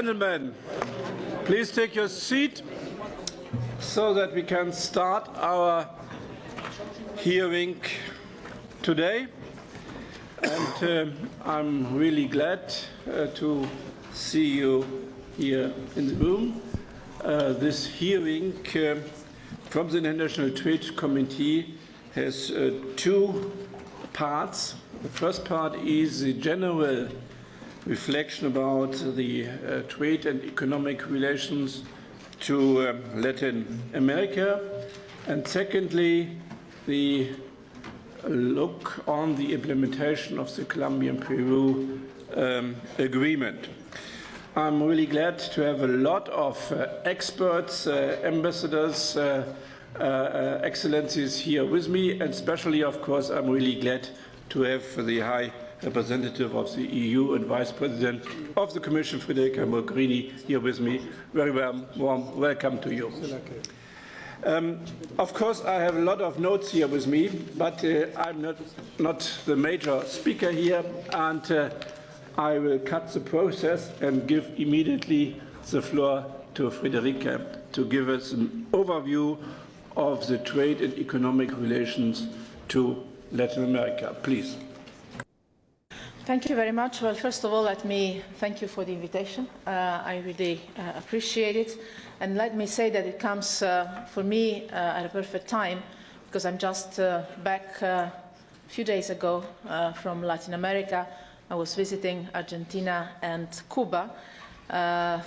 Gentlemen, please take your seat so that we can start our hearing today. And I'm really glad to see you here in the room. This hearing from the International Trade Committee has two parts. The first part is the general reflection about the trade and economic relations to Latin America, and secondly, the look on the implementation of the Colombian-Peru agreement. I'm really glad to have a lot of experts, ambassadors, excellencies here with me, and especially, of course, I'm really glad to have the High Representative of the EU and Vice President of the Commission, Federica Mogherini, here with me. Very warm welcome to you. Of course, I have a lot of notes here with me, but I'm not the major speaker here, and I will cut the process and give immediately the floor to Federica to give us an overview of the trade and economic relations to Latin America. Please. Thank you very much. Well, first of all, let me thank you for the invitation. I really appreciate it. And let me say that it comes for me at a perfect time, because I'm just back a few days ago from Latin America. I was visiting Argentina and Cuba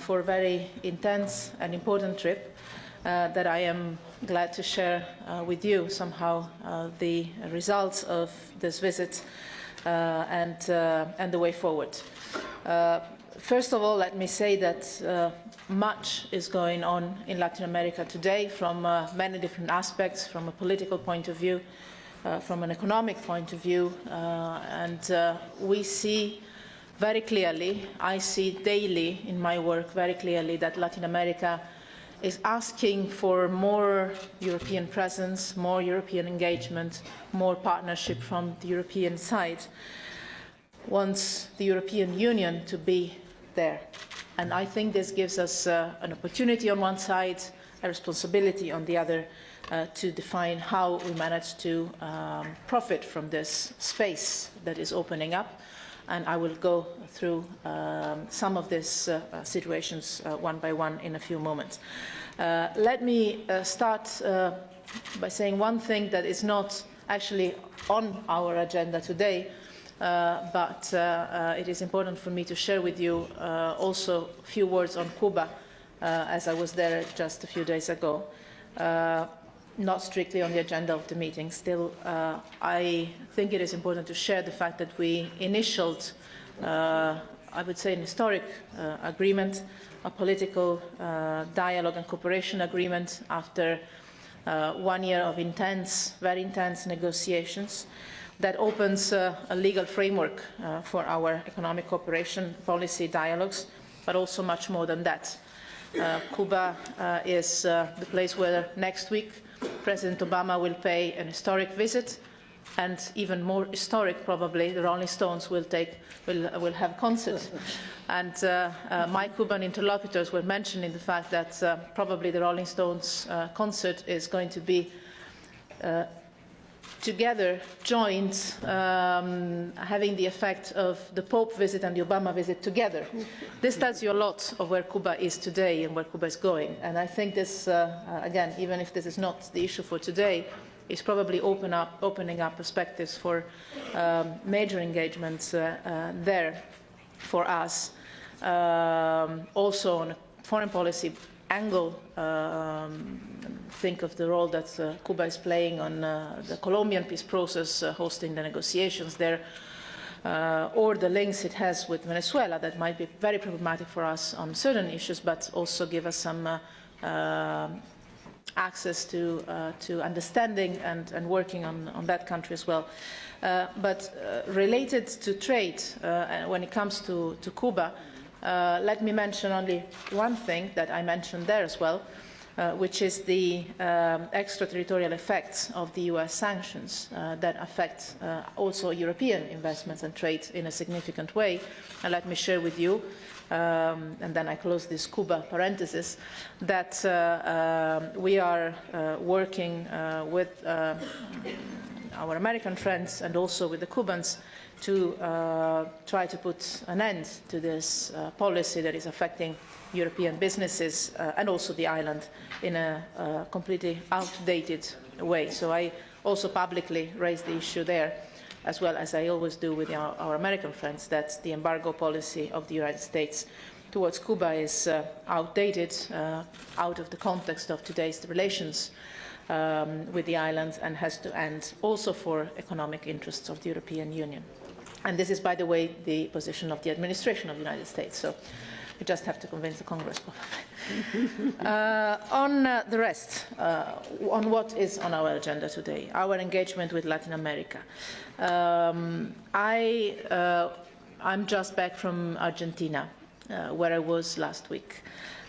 for a very intense and important trip that I am glad to share with you somehow the results of this visit and the way forward. First of all, let me say that much is going on in Latin America today from many different aspects, from a political point of view, from an economic point of view, and we see very clearly, I see daily in my work very clearly that Latin America is asking for more European presence, more European engagement, more partnership from the European side, wants the European Union to be there. And I think this gives us an opportunity on one side, a responsibility on the other, to define how we manage to profit from this space that is opening up. And I will go through some of these situations one by one in a few moments. Let me start by saying one thing that is not actually on our agenda today, but it is important for me to share with you also a few words on Cuba, as I was there just a few days ago. Not strictly on the agenda of the meeting. Still, I think it is important to share the fact that we initialed, I would say, an historic agreement, a political dialogue and cooperation agreement after 1 year of intense, very intense negotiations that opens a legal framework for our economic cooperation policy dialogues, but also much more than that. Cuba is the place where next week President Obama will pay an historic visit, and even more historic, probably, the Rolling Stones will have a concert. And my Cuban interlocutors were mentioning the fact that probably the Rolling Stones concert is going to be together, joined, having the effect of the Pope visit and the Obama visit together. This tells you a lot of where Cuba is today and where Cuba is going. And I think this, again, even if this is not the issue for today, is probably opening up perspectives for major engagements there for us. Also on a foreign policy angle, think of the role that Cuba is playing on the Colombian peace process, hosting the negotiations there, or the links it has with Venezuela that might be very problematic for us on certain issues, but also give us some access to understanding and working on that country as well. But related to trade, when it comes to Cuba, let me mention only one thing that I mentioned there as well, which is the extraterritorial effects of the US sanctions that affect also European investments and trade in a significant way. And let me share with you and then I close this Cuba parenthesis, that we are working with our American friends and also with the Cubans to try to put an end to this policy that is affecting European businesses and also the island in a completely outdated way. So I also publicly raised the issue there, as well as I always do with our American friends, that the embargo policy of the United States towards Cuba is outdated, out of the context of today's relations with the island, and has to end also for economic interests of the European Union. And this is, by the way, the position of the administration of the United States. So we just have to convince the Congress, probably. On the rest, on what is on our agenda today, our engagement with Latin America. I'm just back from Argentina, where I was last week.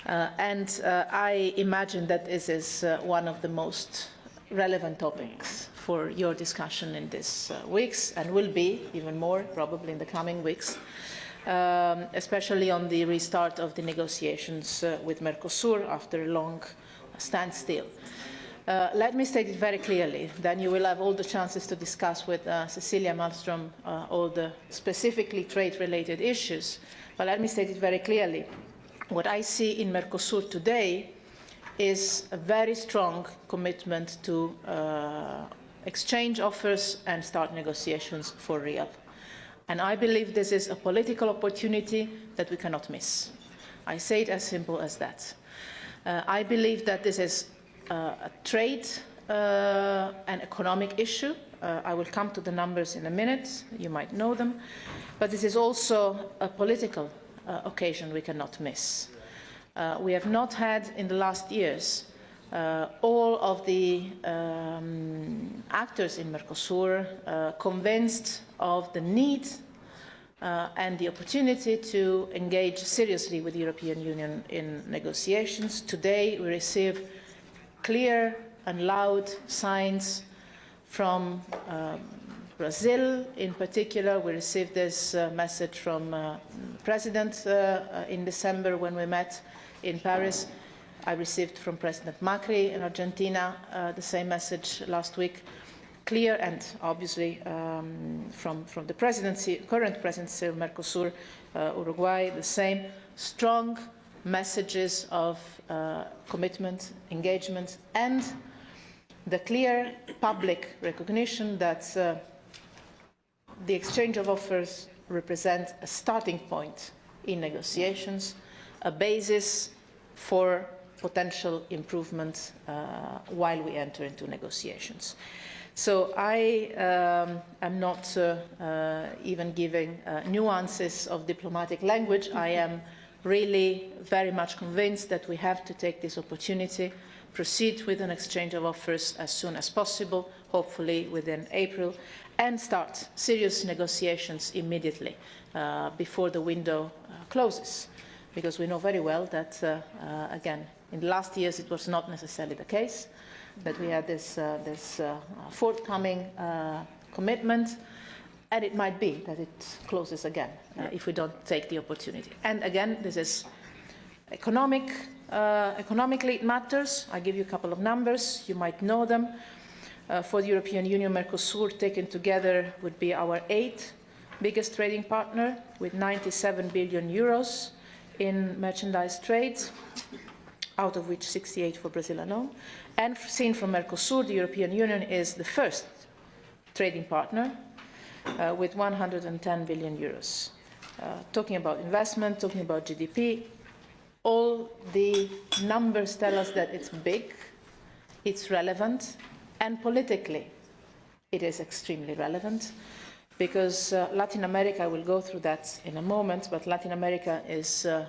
And I imagine that this is one of the most relevant topics for your discussion in these weeks, and will be even more probably in the coming weeks, especially on the restart of the negotiations with Mercosur after a long standstill. Let me state it very clearly, then you will have all the chances to discuss with Cecilia Malmström all the specifically trade-related issues. But let me state it very clearly. What I see in Mercosur today is a very strong commitment to exchange offers and start negotiations for real. And I believe this is a political opportunity that we cannot miss. I say it as simple as that. I believe that this is a trade and economic issue. I will come to the numbers in a minute, you might know them, but this is also a political occasion we cannot miss. We have not had in the last years all of the actors in Mercosur convinced of the need and the opportunity to engage seriously with the European Union in negotiations. Today we receive clear and loud signs from Brazil in particular. We received this message from President in December when we met in Paris. I received from President Macri in Argentina the same message last week. Clear and obviously from the current presidency of Mercosur, Uruguay, the same strong messages of commitment, engagement, and the clear public recognition that the exchange of offers represents a starting point in negotiations, a basis for potential improvement while we enter into negotiations. So I am not even giving nuances of diplomatic language. I am really very much convinced that we have to take this opportunity, proceed with an exchange of offers as soon as possible, hopefully within April, and start serious negotiations immediately before the window closes. Because we know very well that, again, in the last years it was not necessarily the case, that we had this forthcoming commitment, and it might be that it closes again if we don't take the opportunity. And again, this is economically it matters. I give you a couple of numbers, you might know them. For the European Union, Mercosur taken together would be our 8th biggest trading partner, with 97 billion euros in merchandise trades, out of which 68 for Brazil alone. And seen from Mercosur, the European Union is the first trading partner with 110 billion euros. Talking about investment, talking about GDP, all the numbers tell us that it's big, it's relevant, and politically it is extremely relevant, because Latin America, I will go through that in a moment, but Latin America is a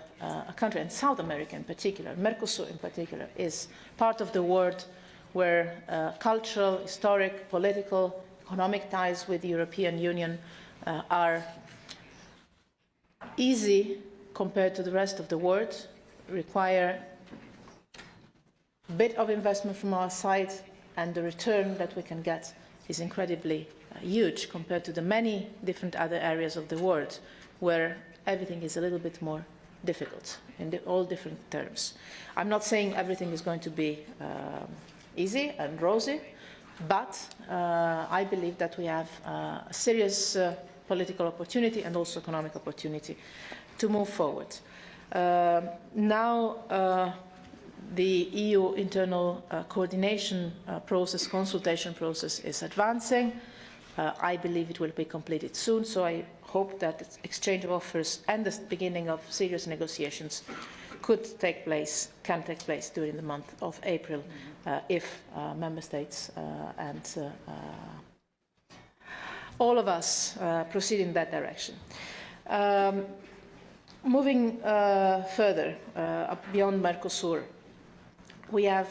country, and South America in particular, Mercosur in particular, is part of the world where cultural, historic, political, economic ties with the European Union are easy compared to the rest of the world, require a bit of investment from our side, and the return that we can get is incredibly huge compared to the many different other areas of the world where everything is a little bit more difficult in all different terms. I'm not saying everything is going to be easy and rosy, but I believe that we have a serious political opportunity and also economic opportunity to move forward. Now the EU internal coordination process, consultation process is advancing. I believe it will be completed soon, so I hope that the exchange of offers and the beginning of serious negotiations can take place during the month of April if Member States and all of us proceed in that direction. Moving further beyond Mercosur, we have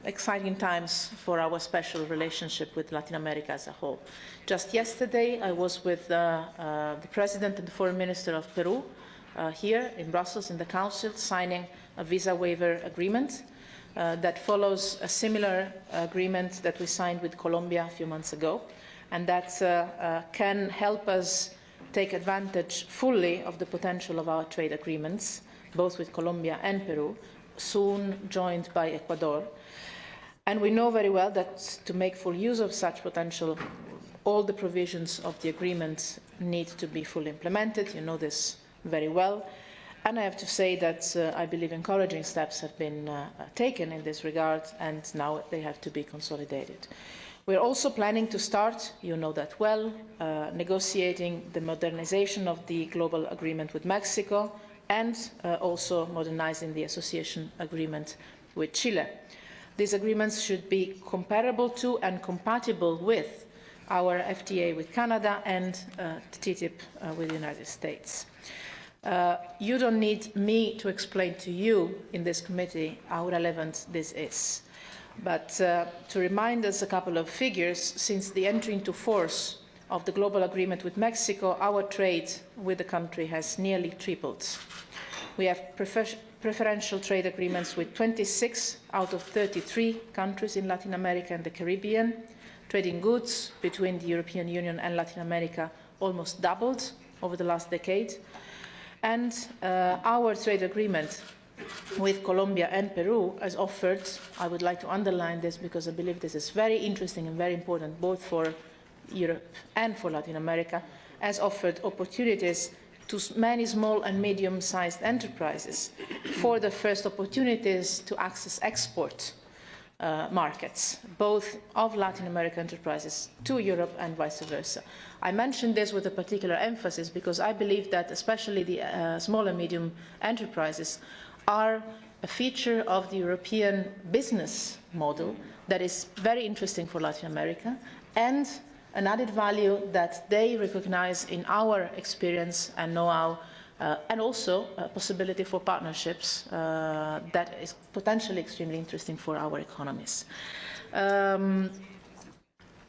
exciting times for our special relationship with Latin America as a whole. Just yesterday, I was with the President and the Foreign Minister of Peru here in Brussels in the Council, signing a visa waiver agreement that follows a similar agreement that we signed with Colombia a few months ago, and that can help us take advantage fully of the potential of our trade agreements, both with Colombia and Peru, soon joined by Ecuador. And we know very well that to make full use of such potential, all the provisions of the agreement need to be fully implemented. You know this very well. And I have to say that I believe encouraging steps have been taken in this regard, and now they have to be consolidated. We are also planning to start, you know that well, negotiating the modernization of the global agreement with Mexico, and also modernizing the association agreement with Chile. These agreements should be comparable to and compatible with our FTA with Canada and TTIP with the United States. You don't need me to explain to you in this committee how relevant this is. But to remind us a couple of figures, since the entry into force of the global agreement with Mexico, our trade with the country has nearly tripled. We have preferential trade agreements with 26 out of 33 countries in Latin America and the Caribbean. Trading goods between the European Union and Latin America almost doubled over the last decade. And our trade agreement with Colombia and Peru has offered, I would like to underline this because I believe this is very interesting and very important both for Europe and for Latin America, has offered opportunities to many small and medium-sized enterprises for the first opportunities to access export markets, both of Latin American enterprises to Europe and vice versa. I mention this with a particular emphasis because I believe that especially the small and medium enterprises are a feature of the European business model that is very interesting for Latin America, and an added value that they recognize in our experience and know-how, and also a possibility for partnerships that is potentially extremely interesting for our economies.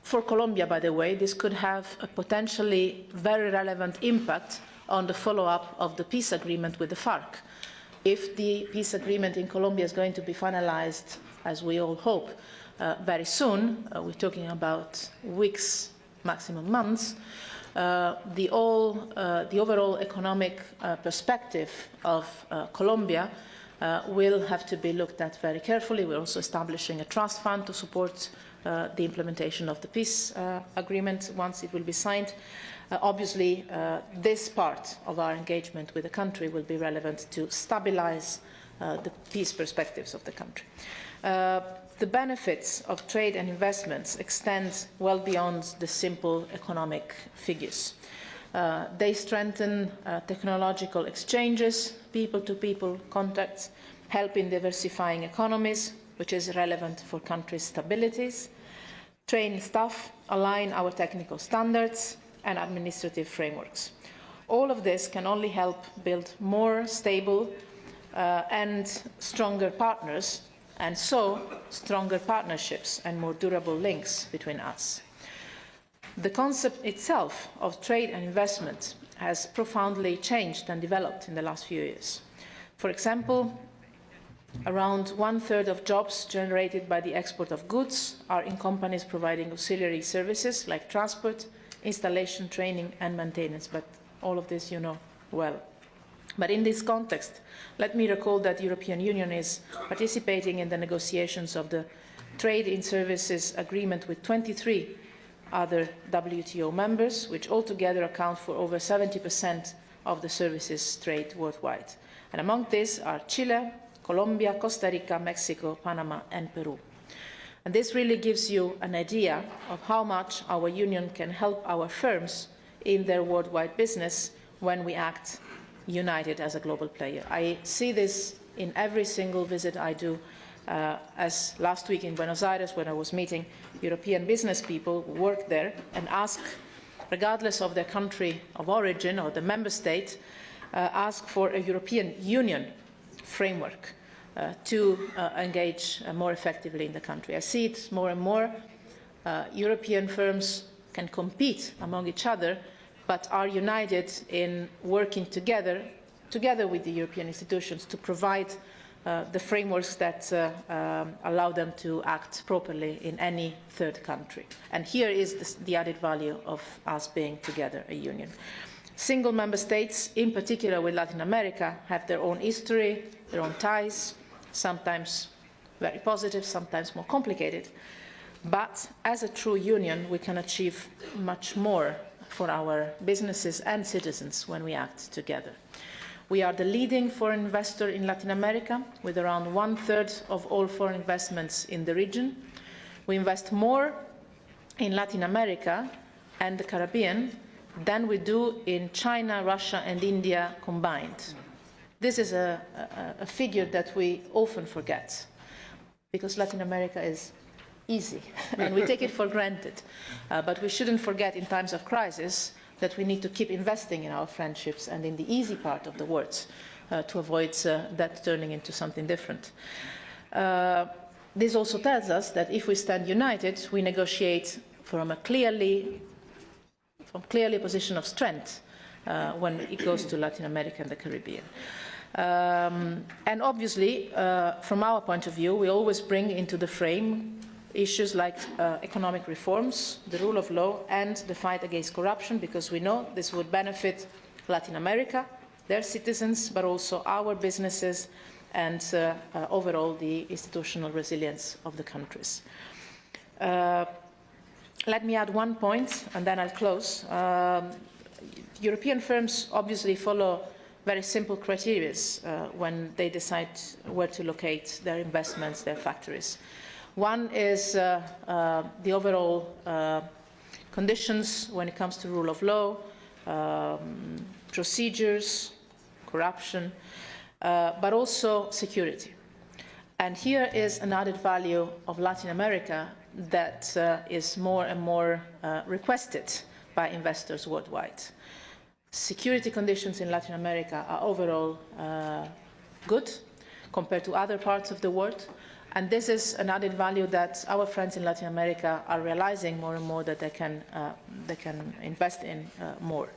For Colombia, by the way, this could have a potentially very relevant impact on the follow-up of the peace agreement with the FARC. If the peace agreement in Colombia is going to be finalized, as we all hope, very soon, we're talking about weeks, maximum months, the overall economic perspective of Colombia will have to be looked at very carefully. We're also establishing a trust fund to support the implementation of the peace agreement once it will be signed. Obviously, this part of our engagement with the country will be relevant to stabilize the peace perspectives of the country. The benefits of trade and investments extend well beyond the simple economic figures. They strengthen technological exchanges, people-to-people contacts, help in diversifying economies, which is relevant for countries' stabilities, train staff, align our technical standards and administrative frameworks. All of this can only help build more stable and stronger partners, and so stronger partnerships and more durable links between us. The concept itself of trade and investment has profoundly changed and developed in the last few years. For example, around 1/3 of jobs generated by the export of goods are in companies providing auxiliary services like transport, installation, training and maintenance, but all of this you know well. But in this context, let me recall that the European Union is participating in the negotiations of the Trade in Services Agreement with 23 other WTO members, which altogether account for over 70% of the services trade worldwide. And among these are Chile, Colombia, Costa Rica, Mexico, Panama, and Peru. And this really gives you an idea of how much our union can help our firms in their worldwide business when we act united as a global player. I see this in every single visit I do, as last week in Buenos Aires when I was meeting European business people who work there and ask, regardless of their country of origin or the member state, ask for a European Union framework to engage more effectively in the country. I see it more and more. European firms can compete among each other, but are united in working together with the European institutions to provide the frameworks that allow them to act properly in any third country. And here is the added value of us being together, a union. Single member states, in particular with Latin America, have their own history, their own ties, sometimes very positive, sometimes more complicated. But as a true union, we can achieve much more for our businesses and citizens when we act together. We are the leading foreign investor in Latin America, with around 1/3 of all foreign investments in the region. We invest more in Latin America and the Caribbean than we do in China, Russia, and India combined. This is a figure that we often forget, because Latin America is easy, and we take it for granted. But we shouldn't forget in times of crisis that we need to keep investing in our friendships and in the easy part of the world to avoid that turning into something different. This also tells us that if we stand united, we negotiate from a clearly position of strength when it goes to Latin America and the Caribbean. And obviously, from our point of view, we always bring into the frame issues like economic reforms, the rule of law, and the fight against corruption, because we know this would benefit Latin America, their citizens, but also our businesses and overall the institutional resilience of the countries. Let me add one point, and then I'll close. European firms obviously follow very simple criteria when they decide where to locate their investments, their factories. One is the overall conditions when it comes to rule of law, procedures, corruption, but also security. And here is an added value of Latin America that is more and more requested by investors worldwide. Security conditions in Latin America are overall good compared to other parts of the world. And this is an added value that our friends in Latin America are realizing more and more that they can invest in more.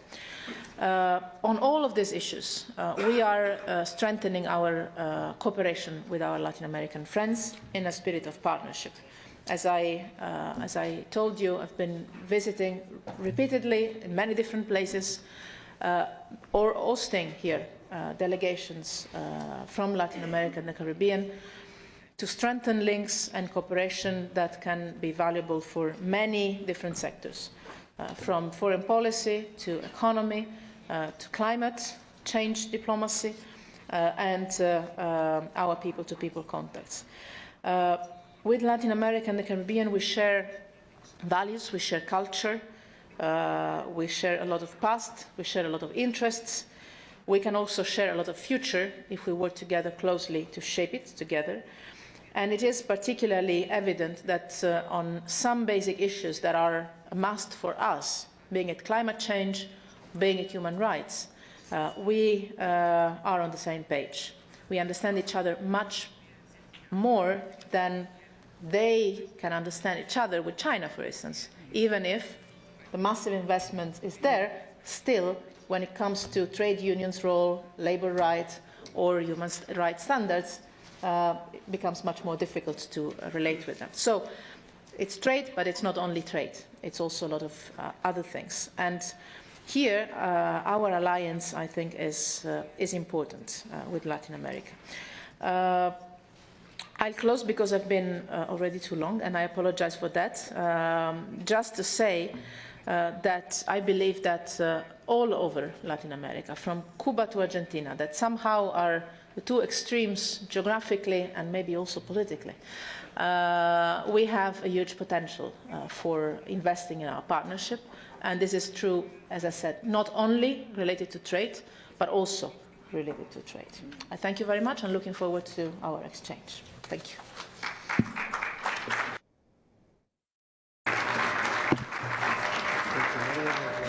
On all of these issues, we are strengthening our cooperation with our Latin American friends in a spirit of partnership. As I told you, I've been visiting repeatedly in many different places or hosting here delegations from Latin America and the Caribbean to strengthen links and cooperation that can be valuable for many different sectors, from foreign policy to economy, to climate change diplomacy, and our people-to-people contacts. With Latin America and the Caribbean, we share values, we share culture, we share a lot of past, we share a lot of interests. We can also share a lot of future if we work together closely to shape it together. And it is particularly evident that on some basic issues that are a must for us, being it climate change, being it human rights, we are on the same page. We understand each other much more than they can understand each other with China, for instance. Even if the massive investment is there, still, when it comes to trade unions' role, labor rights, or human rights standards, it becomes much more difficult to relate with them. So it's trade, but it's not only trade. It's also a lot of other things. And here, our alliance, I think, is important with Latin America. I'll close because I've been already too long, and I apologize for that. Just to say that I believe that all over Latin America, from Cuba to Argentina, that somehow are the two extremes geographically and maybe also politically. We have a huge potential for investing in our partnership, and this is true, as I said, not only related to trade, but also related to trade. I thank you very much and looking forward to our exchange. Thank you.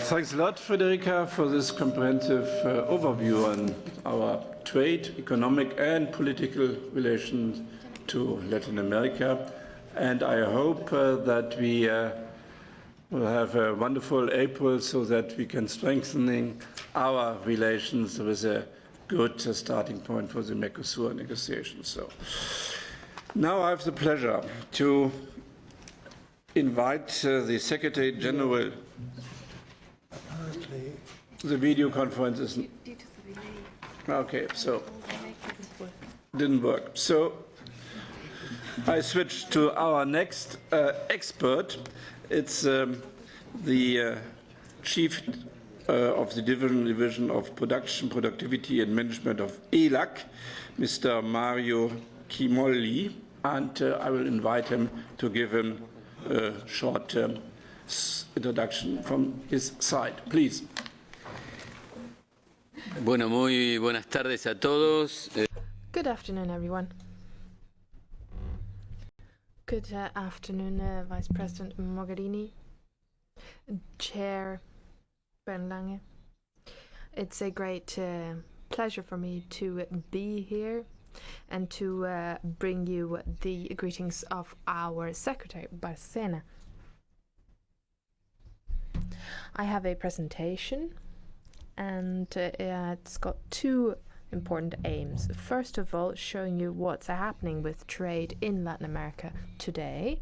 Thanks a lot, Federica, for this comprehensive overview on our trade, economic and political relations to Latin America. And I hope that we will have a wonderful April so that we can strengthen our relations with a good starting point for the Mercosur negotiations. So now I have the pleasure to invite the Secretary General. The video conference is okay, so didn't work. So I switch to our next expert. It's the Chief of the Division of Production, Productivity and Management of ELAC, Mr. Mario Cimolli, and I will invite him to give him a short introduction from his side. Please. Bueno, muy buenas tardes a todos. Good afternoon, everyone. Good afternoon, Vice President Mogherini, Chair Bernlange. It's a great pleasure for me to be here and to bring you the greetings of our Secretary, Barcena. I have a presentation, and it's got two important aims. First of all, showing you what's happening with trade in Latin America today.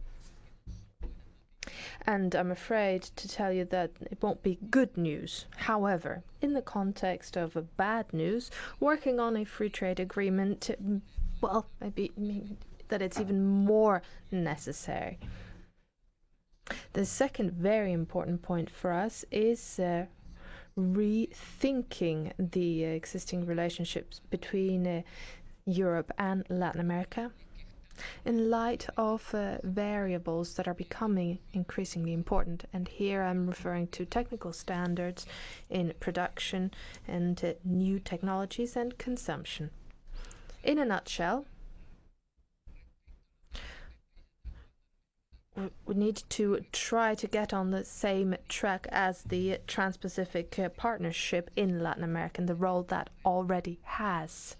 And I'm afraid to tell you that it won't be good news. However, in the context of bad news, working on a free trade agreement, well, maybe that it's even more necessary. The second very important point for us is rethinking the existing relationships between Europe and Latin America in light of variables that are becoming increasingly important. And here I'm referring to technical standards in production and new technologies and consumption. In a nutshell, we need to try to get on the same track as the Trans-Pacific Partnership in Latin America and the role that already has.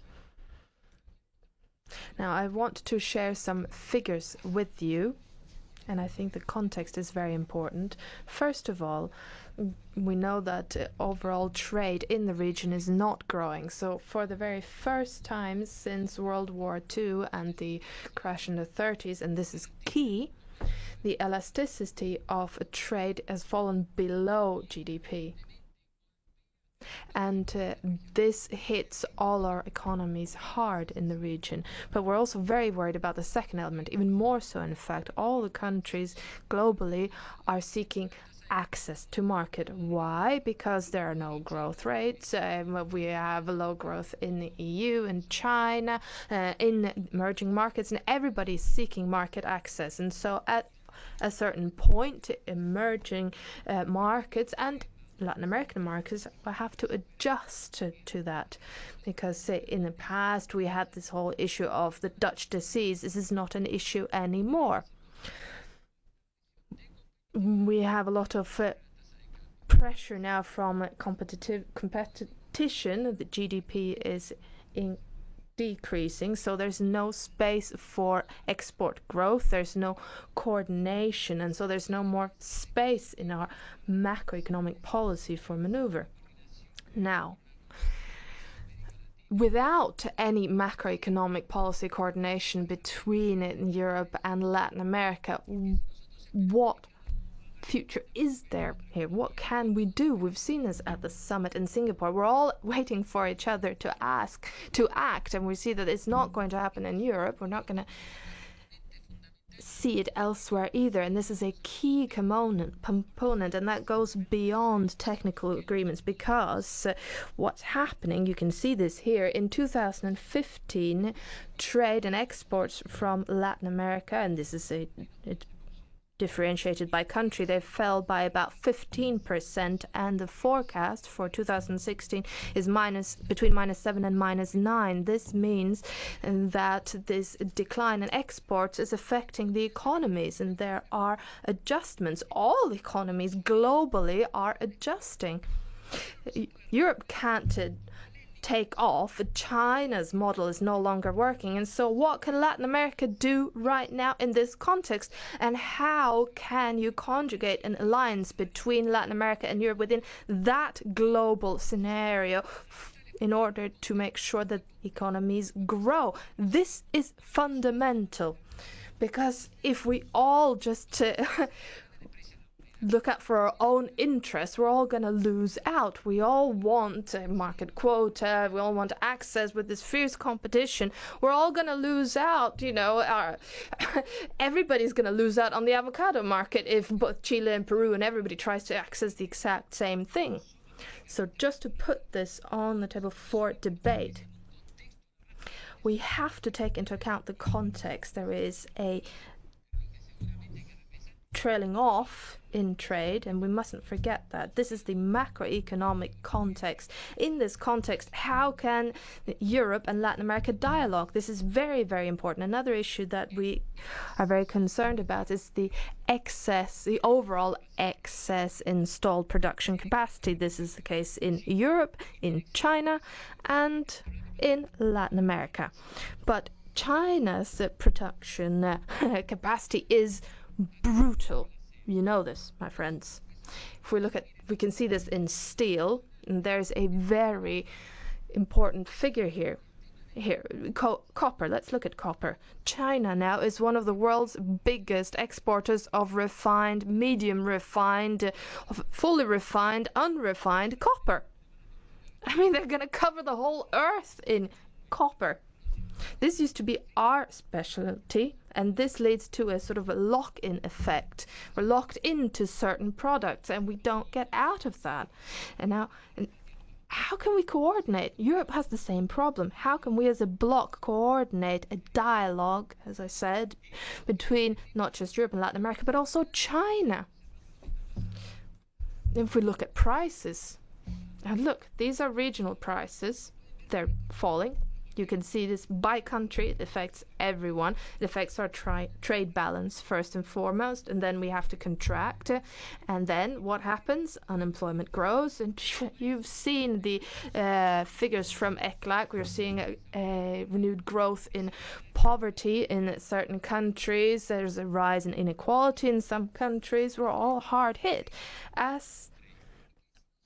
Now, I want to share some figures with you, and I think the context is very important. First of all, we know that overall trade in the region is not growing. So for the very first time since World War II and the crash in the 30s, and this is key, the elasticity of trade has fallen below GDP. And this hits all our economies hard in the region. But we're also very worried about the second element, even more so, in fact. All the countries globally are seeking access to market. Why? Because there are no growth rates. We have a low growth in the EU and China, in emerging markets, and everybody's seeking market access. And so at a certain point, emerging markets and Latin American markets will have to adjust to that, because in the past we had this whole issue of the Dutch disease. This is not an issue anymore. We have a lot of pressure now from competition. The GDP is decreasing, so there's no space for export growth, there's no coordination, and so there's no more space in our macroeconomic policy for maneuver. Now, without any macroeconomic policy coordination between Europe and Latin America, what future is there here? What can we do? We've seen this at the summit in Singapore. We're all waiting for each other to act, and we see that it's not going to happen in Europe. We're not going to see it elsewhere either, and this is a key component, and that goes beyond technical agreements, because what's happening, you can see this here, in 2015 trade and exports from Latin America, and this is it's differentiated by country, they fell by about 15%, and the forecast for 2016 is between -7 and -9. This means that this decline in exports is affecting the economies, and there are adjustments. All economies globally are adjusting. Europe can't take off. China's model is no longer working. And so what can Latin America do right now in this context? And how can you conjugate an alliance between Latin America and Europe within that global scenario in order to make sure that economies grow? This is fundamental, because if we all just look out for our own interests, we're all going to lose out. We all want a market quota. We all want access with this fierce competition. We're all going to lose out. Everybody's going to lose out on the avocado market if both Chile and Peru and everybody tries to access the exact same thing. So just to put this on the table for debate, we have to take into account the context. There is a trailing off in trade, and we mustn't forget that. This is the macroeconomic context. In this context, how can Europe and Latin America dialogue? This is very, very important. Another issue that we are very concerned about is the overall excess installed production capacity. This is the case in Europe, in China, and in Latin America. But China's production capacity is brutal. You know this, my friends. If we can see this in steel, and there's a very important figure here. Copper. Let's look at copper. China now is one of the world's biggest exporters of refined, medium refined, fully refined, unrefined copper. I mean, they're going to cover the whole earth in copper. This used to be our specialty, and this leads to a sort of a lock-in effect. We're locked into certain products, and we don't get out of that. And now, how can we coordinate? Europe has the same problem. How can we as a bloc coordinate a dialogue, as I said, between not just Europe and Latin America, but also China? If we look at prices, and look, these are regional prices. They're falling. You can see this by country. It affects everyone. It affects our trade balance first and foremost, and then we have to contract. And then what happens? Unemployment grows, and you've seen the figures from ECLAC. We're seeing a renewed growth in poverty in certain countries. There's a rise in inequality in some countries. We're all hard hit. As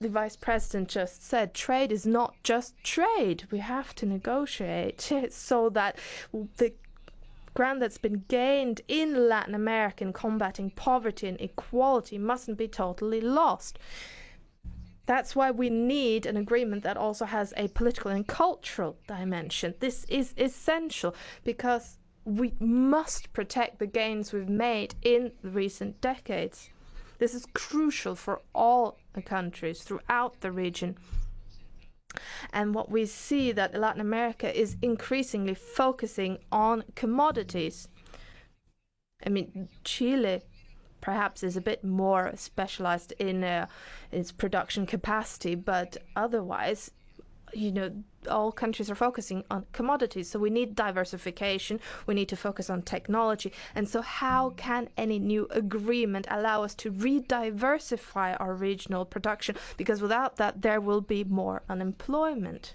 the Vice President just said, trade is not just trade. We have to negotiate so that the ground that's been gained in Latin America in combating poverty and equality mustn't be totally lost. That's why we need an agreement that also has a political and cultural dimension. This is essential because we must protect the gains we've made in the recent decades. This is crucial for all the countries throughout the region. And what we see that Latin America is increasingly focusing on commodities. I mean, Chile perhaps is a bit more specialized in its production capacity, but otherwise, all countries are focusing on commodities. So we need diversification. We need to focus on technology. And so how can any new agreement allow us to re-diversify our regional production? Because without that, there will be more unemployment.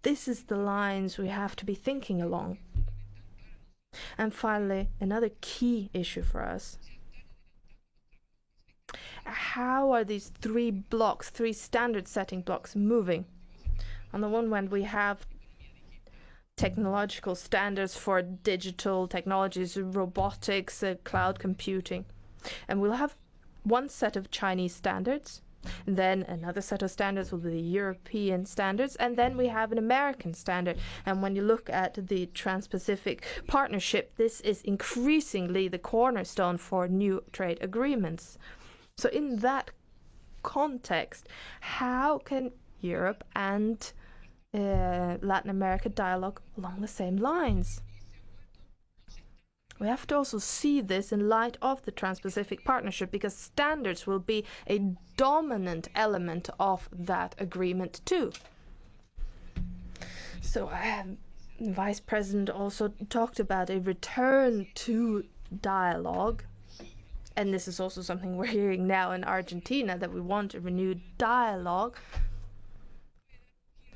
This is the lines we have to be thinking along. And finally, another key issue for us. How are these three standard-setting blocks moving? On the one hand, we have technological standards for digital technologies, robotics, cloud computing. And we'll have one set of Chinese standards, and then another set of standards will be the European standards, and then we have an American standard. And when you look at the Trans-Pacific Partnership, this is increasingly the cornerstone for new trade agreements. So in that context, how can Europe and Latin America dialogue along the same lines? We have to also see this in light of the Trans-Pacific Partnership, because standards will be a dominant element of that agreement too. So the Vice President also talked about a return to dialogue. And this is also something we're hearing now in Argentina, that we want a renewed dialogue.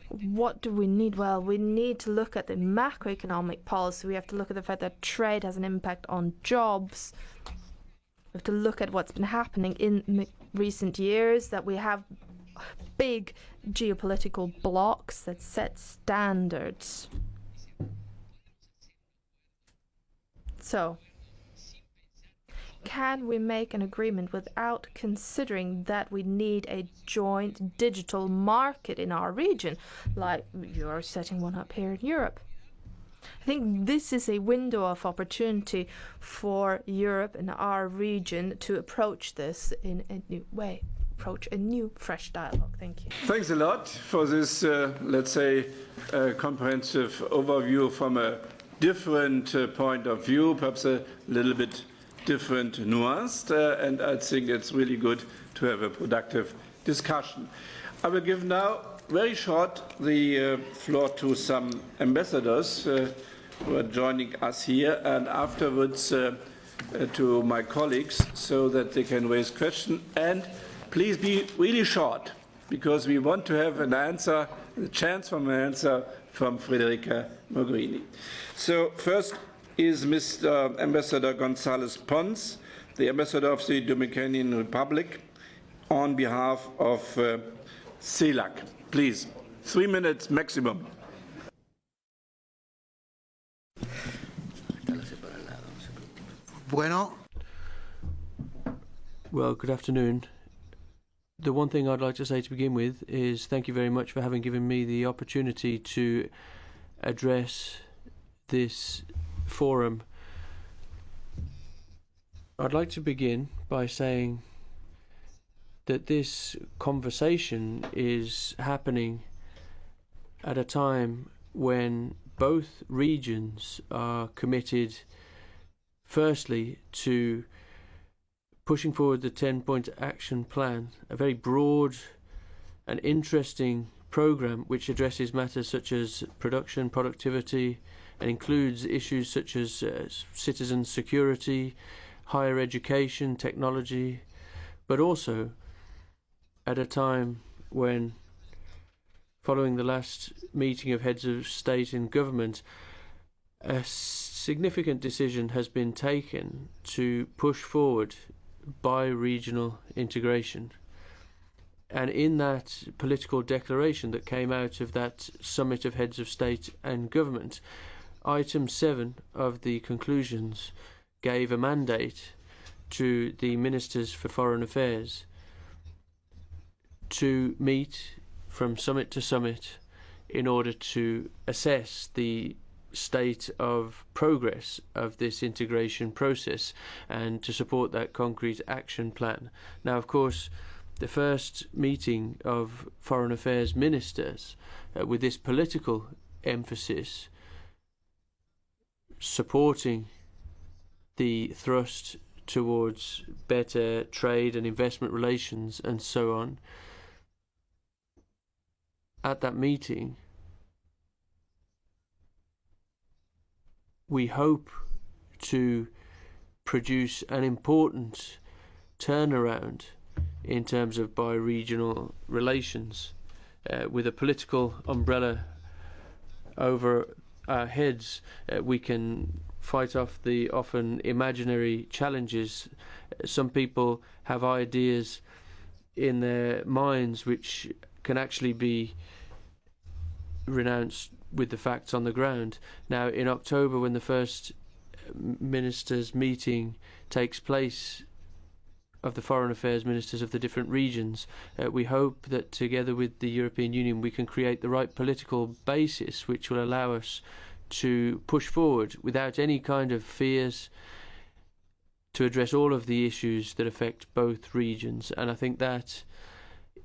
What do we need? Well, we need to look at the macroeconomic policy. We have to look at the fact that trade has an impact on jobs. We have to look at what's been happening in recent years, that we have big geopolitical blocs that set standards. So, can we make an agreement without considering that we need a joint digital market in our region, like you're setting one up here in Europe? I think this is a window of opportunity for Europe and our region to approach this in a new way, approach a new, fresh dialogue. Thank you. Thanks a lot for this, let's say, comprehensive overview from a different point of view, perhaps a little bit different nuanced, and I think it's really good to have a productive discussion. I will give now, very short, the floor to some ambassadors who are joining us here, and afterwards to my colleagues, so that they can raise questions. And please be really short, because we want to have an answer, the chance for an answer from Federica Mogherini. So first is Mr. Ambassador González Pons, the Ambassador of the Dominican Republic, on behalf of CELAC. Please, 3 minutes maximum. Well, good afternoon. The one thing I'd like to say to begin with is thank you very much for having given me the opportunity to address this forum. I'd like to begin by saying that this conversation is happening at a time when both regions are committed, firstly, to pushing forward the 10-point action plan, a very broad and interesting program which addresses matters such as production, productivity, and includes issues such as citizen security, higher education, technology, but also at a time when, following the last meeting of heads of state and government, a significant decision has been taken to push forward bi-regional integration. And in that political declaration that came out of that summit of heads of state and government, Item 7 of the conclusions gave a mandate to the Ministers for Foreign Affairs to meet from summit to summit in order to assess the state of progress of this integration process and to support that concrete action plan. Now, of course, the first meeting of Foreign Affairs Ministers with this political emphasis supporting the thrust towards better trade and investment relations and so on. At that meeting, we hope to produce an important turnaround in terms of bi-regional relations with a political umbrella over our heads. We can fight off the often imaginary challenges. Some people have ideas in their minds which can actually be renounced with the facts on the ground. Now, in October, when the first ministers' meeting takes place of the foreign affairs ministers of the different regions. We hope that together with the European Union we can create the right political basis which will allow us to push forward without any kind of fears to address all of the issues that affect both regions. And I think that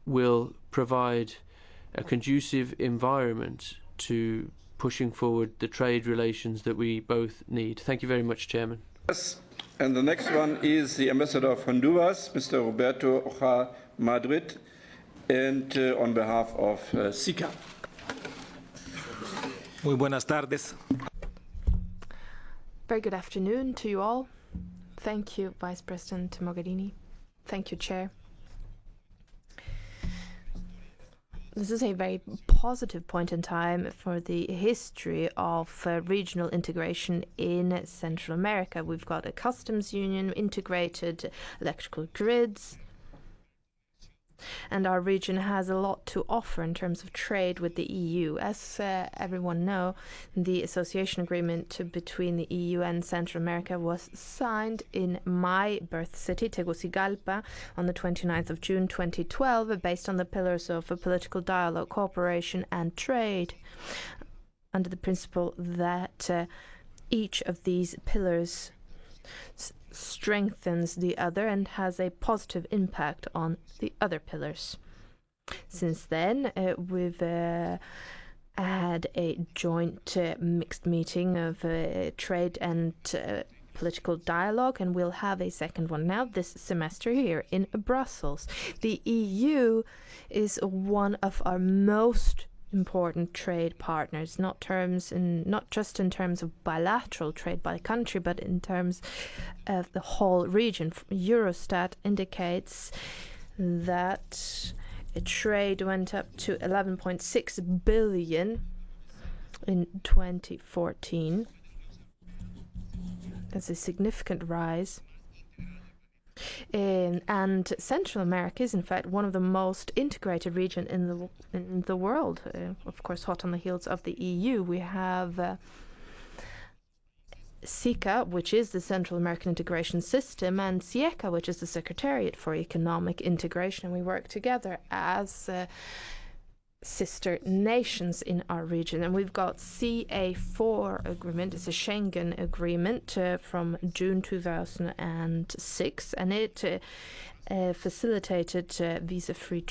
will provide a conducive environment to pushing forward the trade relations that we both need. Thank you very much, Chairman. Yes. And the next one is the Ambassador of Honduras, Mr. Roberto Oja Madrid, and on behalf of SICA. Muy buenas tardes. Very good afternoon to you all. Thank you, Vice President Mogherini. Thank you, Chair. This is a very positive point in time for the history of regional integration in Central America. We've got a customs union, integrated electrical grids, and our region has a lot to offer in terms of trade with the EU. As everyone knows, the association agreement between the EU and Central America was signed in my birth city, Tegucigalpa, on the 29th of June 2012, based on the pillars of political dialogue, cooperation and trade, under the principle that each of these pillars strengthens the other and has a positive impact on the other pillars. Since then, we've had a joint mixed meeting of trade and political dialogue, and we'll have a second one now this semester here in Brussels. The EU is one of our most important trade partners, not just in terms of bilateral trade by country, but in terms of the whole region. Eurostat indicates that trade went up to 11.6 billion in 2014. That's a significant rise. And Central America is, in fact, one of the most integrated regions in the world. Of course, hot on the heels of the EU, we have SICA, which is the Central American Integration System, and SIECA, which is the Secretariat for Economic Integration. And we work together as sister nations in our region. And we've got CA4 agreement. It's a Schengen agreement from June 2006, and it facilitated visa-free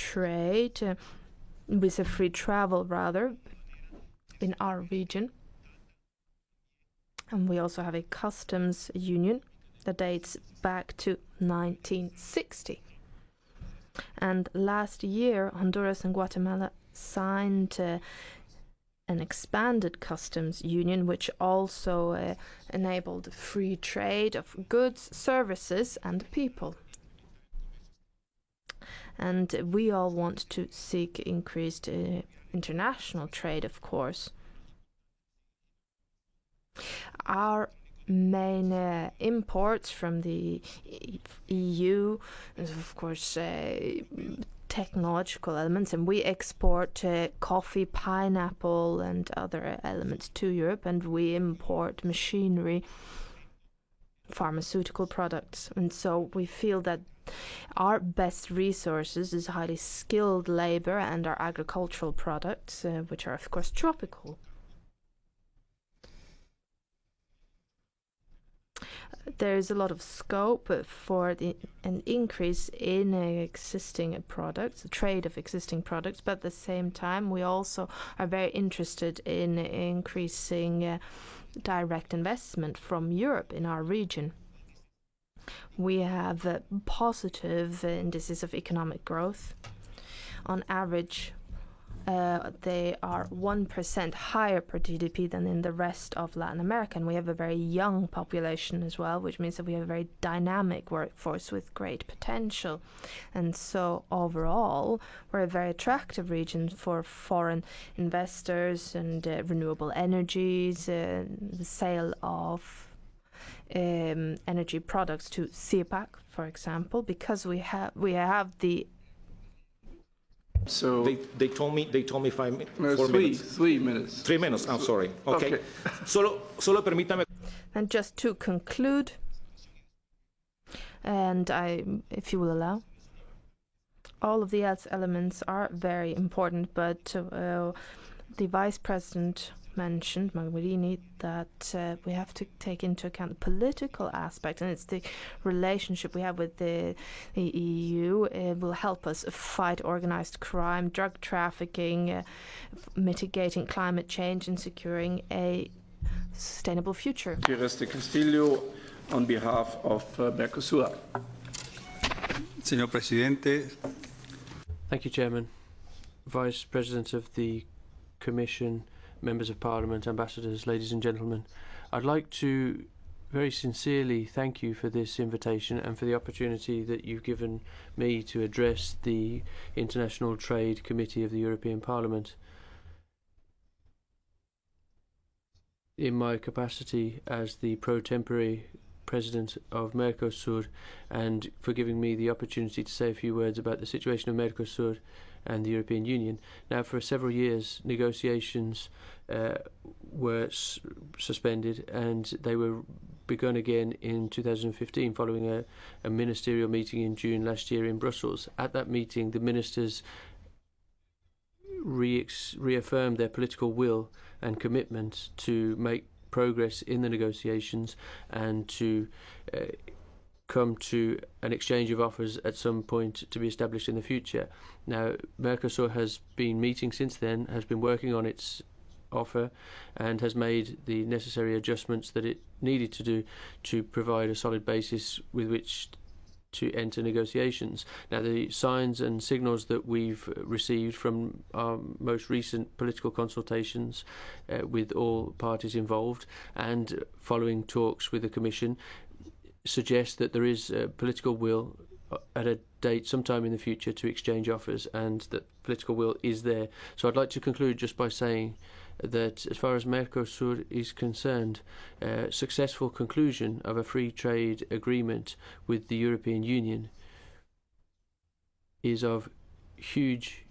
travel rather, in our region. And we also have a customs union that dates back to 1960. And last year, Honduras and Guatemala signed an expanded customs union, which also enabled free trade of goods, services and people. And we all want to seek increased international trade, of course. Our main imports from the EU is, of course, technological elements, and we export coffee, pineapple and other elements to Europe, and we import machinery, pharmaceutical products. And so we feel that our best resources is highly skilled labor and our agricultural products, which are of course tropical. There's a lot of scope for an increase in existing products, the trade of existing products, but at the same time we also are very interested in increasing direct investment from Europe in our region. We have positive indices of economic growth. On average, they are 1% higher per GDP than in the rest of Latin America. And we have a very young population as well, which means that we have a very dynamic workforce with great potential. And so overall, we're a very attractive region for foreign investors and renewable energies, the sale of energy products to CEPAC, for example, because we have the So They told me 4 minutes. 3 minutes. 3 minutes. I'm sorry. Okay. Solo permítame. And just to conclude, And if you will allow, all of the else elements are very important, but the Vice President mentioned, Mogherini, that we have to take into account the political aspect, and it's the relationship we have with the EU. It will help us fight organized crime, drug trafficking, mitigating climate change, and securing a sustainable future. Castillo, on behalf of Mercosur. Señor Presidente. Thank you, Chairman. Vice President of the Commission, Members of Parliament, Ambassadors, ladies and gentlemen, I'd like to very sincerely thank you for this invitation and for the opportunity that you've given me to address the International Trade Committee of the European Parliament. In my capacity as the pro-tempore President of Mercosur, and for giving me the opportunity to say a few words about the situation of Mercosur and the European Union. Now, for several years, negotiations were suspended, and they were begun again in 2015 following a ministerial meeting in June last year in Brussels. At that meeting, the ministers reaffirmed their political will and commitment to make progress in the negotiations and to come to an exchange of offers at some point to be established in the future. Now, Mercosur has been meeting since then, has been working on its offer, and has made the necessary adjustments that it needed to do to provide a solid basis with which to enter negotiations. Now, the signs and signals that we've received from our most recent political consultations with all parties involved and following talks with the Commission suggest that there is political will at a date sometime in the future to exchange offers, and that political will is there. So I'd like to conclude just by saying that as far as Mercosur is concerned, successful conclusion of a free trade agreement with the European Union is of huge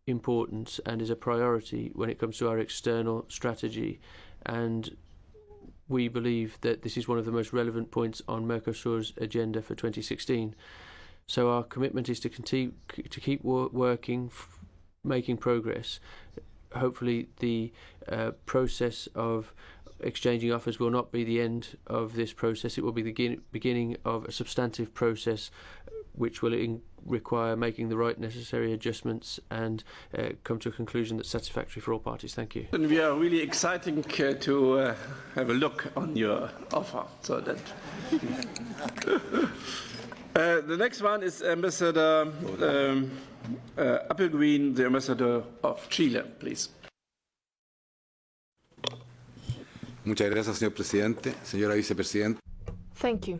importance and is a priority when it comes to our external strategy, and we believe that this is one of the most relevant points on Mercosur's agenda for 2016. So our commitment is to keep working, making progress. Hopefully the process of exchanging offers will not be the end of this process. It will be the beginning of a substantive process which will require making the right necessary adjustments and come to a conclusion that's satisfactory for all parties. Thank you. And we are really exciting to have a look on your offer. So that the next one is Ambassador Applegreen, the Ambassador of Chile, please. Muchas gracias, señor presidente, señora vicepresidenta. Thank you.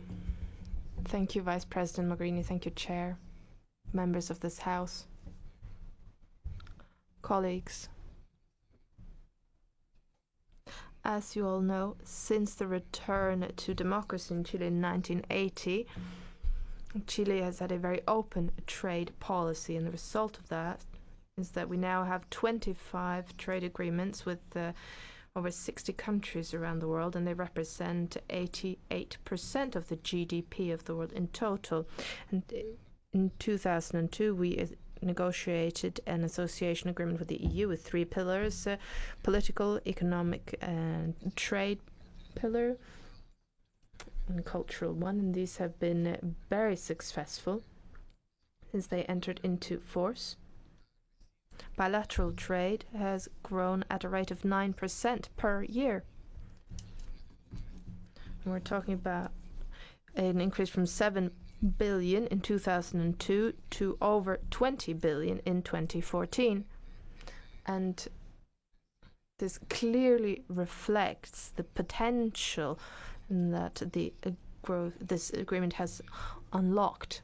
Thank you, Vice President Mogherini. Thank you, Chair, members of this House, colleagues. As you all know, since the return to democracy in Chile in 1980, Chile has had a very open trade policy, and the result of that is that we now have 25 trade agreements with over 60 countries around the world, and they represent 88% of the GDP of the world in total. And in 2002, we negotiated an association agreement with the EU with 3 pillars: political, economic, and trade pillar, and cultural one. And these have been very successful since they entered into force. Bilateral trade has grown at a rate of 9% per year. And we're talking about an increase from 7 billion in 2002 to over 20 billion in 2014. And this clearly reflects the potential that the this agreement has unlocked.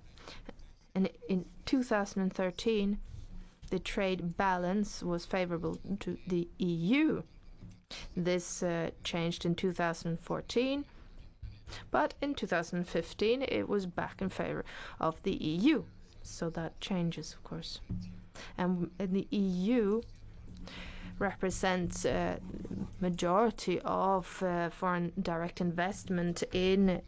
And in 2013, the trade balance was favorable to the EU. This changed in 2014, but in 2015 it was back in favor of the EU. So that changes, of course. And the EU represents a majority of foreign direct investment in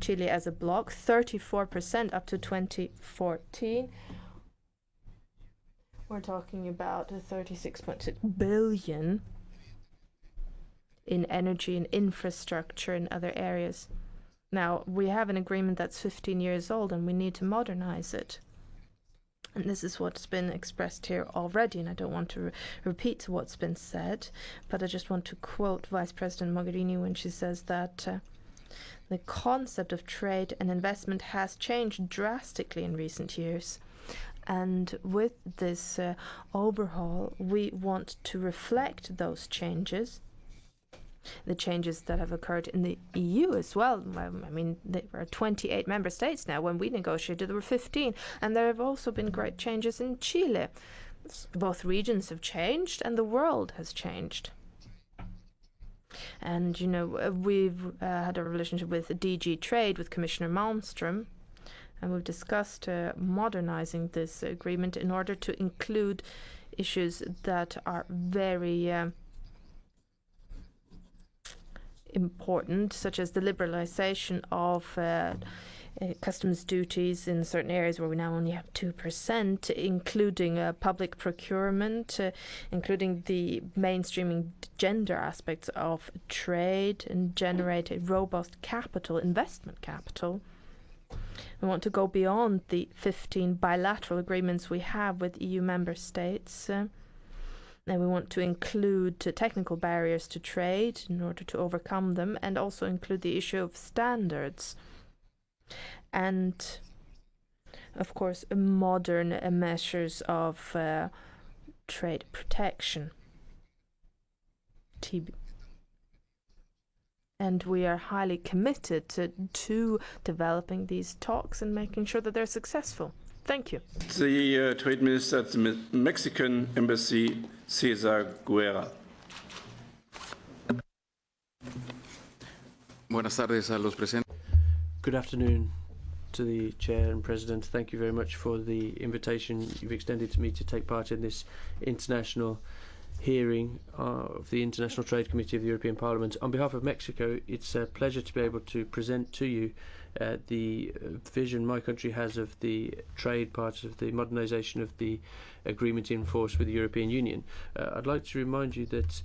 Chile as a bloc, 34% up to 2014. We're talking about 36.6 billion in energy and infrastructure and other areas. Now, we have an agreement that's 15 years old and we need to modernize it. And this is what's been expressed here already, and I don't want to repeat what's been said, but I just want to quote Vice President Mogherini when she says that the concept of trade and investment has changed drastically in recent years. And with this overhaul, we want to reflect those changes, the changes that have occurred in the EU as well. I mean, there are 28 member states now. When we negotiated, there were 15. And there have also been great changes in Chile. Both regions have changed and the world has changed. And, you know, we've had a relationship with DG Trade, with Commissioner Malmström. And we've discussed modernizing this agreement in order to include issues that are very important, such as the liberalization of customs duties in certain areas where we now only have 2%, including public procurement, including the mainstreaming gender aspects of trade, and generate a robust capital, investment capital. We want to go beyond the 15 bilateral agreements we have with EU member states. And we want to include technical barriers to trade in order to overcome them, and also include the issue of standards. And, of course, modern measures of trade protection. And we are highly committed to developing these talks and making sure that they're successful. Thank you. The Trade Minister at the Mexican Embassy, Cesar Guerra. Buenas tardes a los presentes. Good afternoon to the Chair and President. Thank you very much for the invitation you've extended to me to take part in this international hearing of the International Trade Committee of the European Parliament. On behalf of Mexico, it's a pleasure to be able to present to you the vision my country has of the trade part of the modernisation of the agreement in force with the European Union. I'd like to remind you that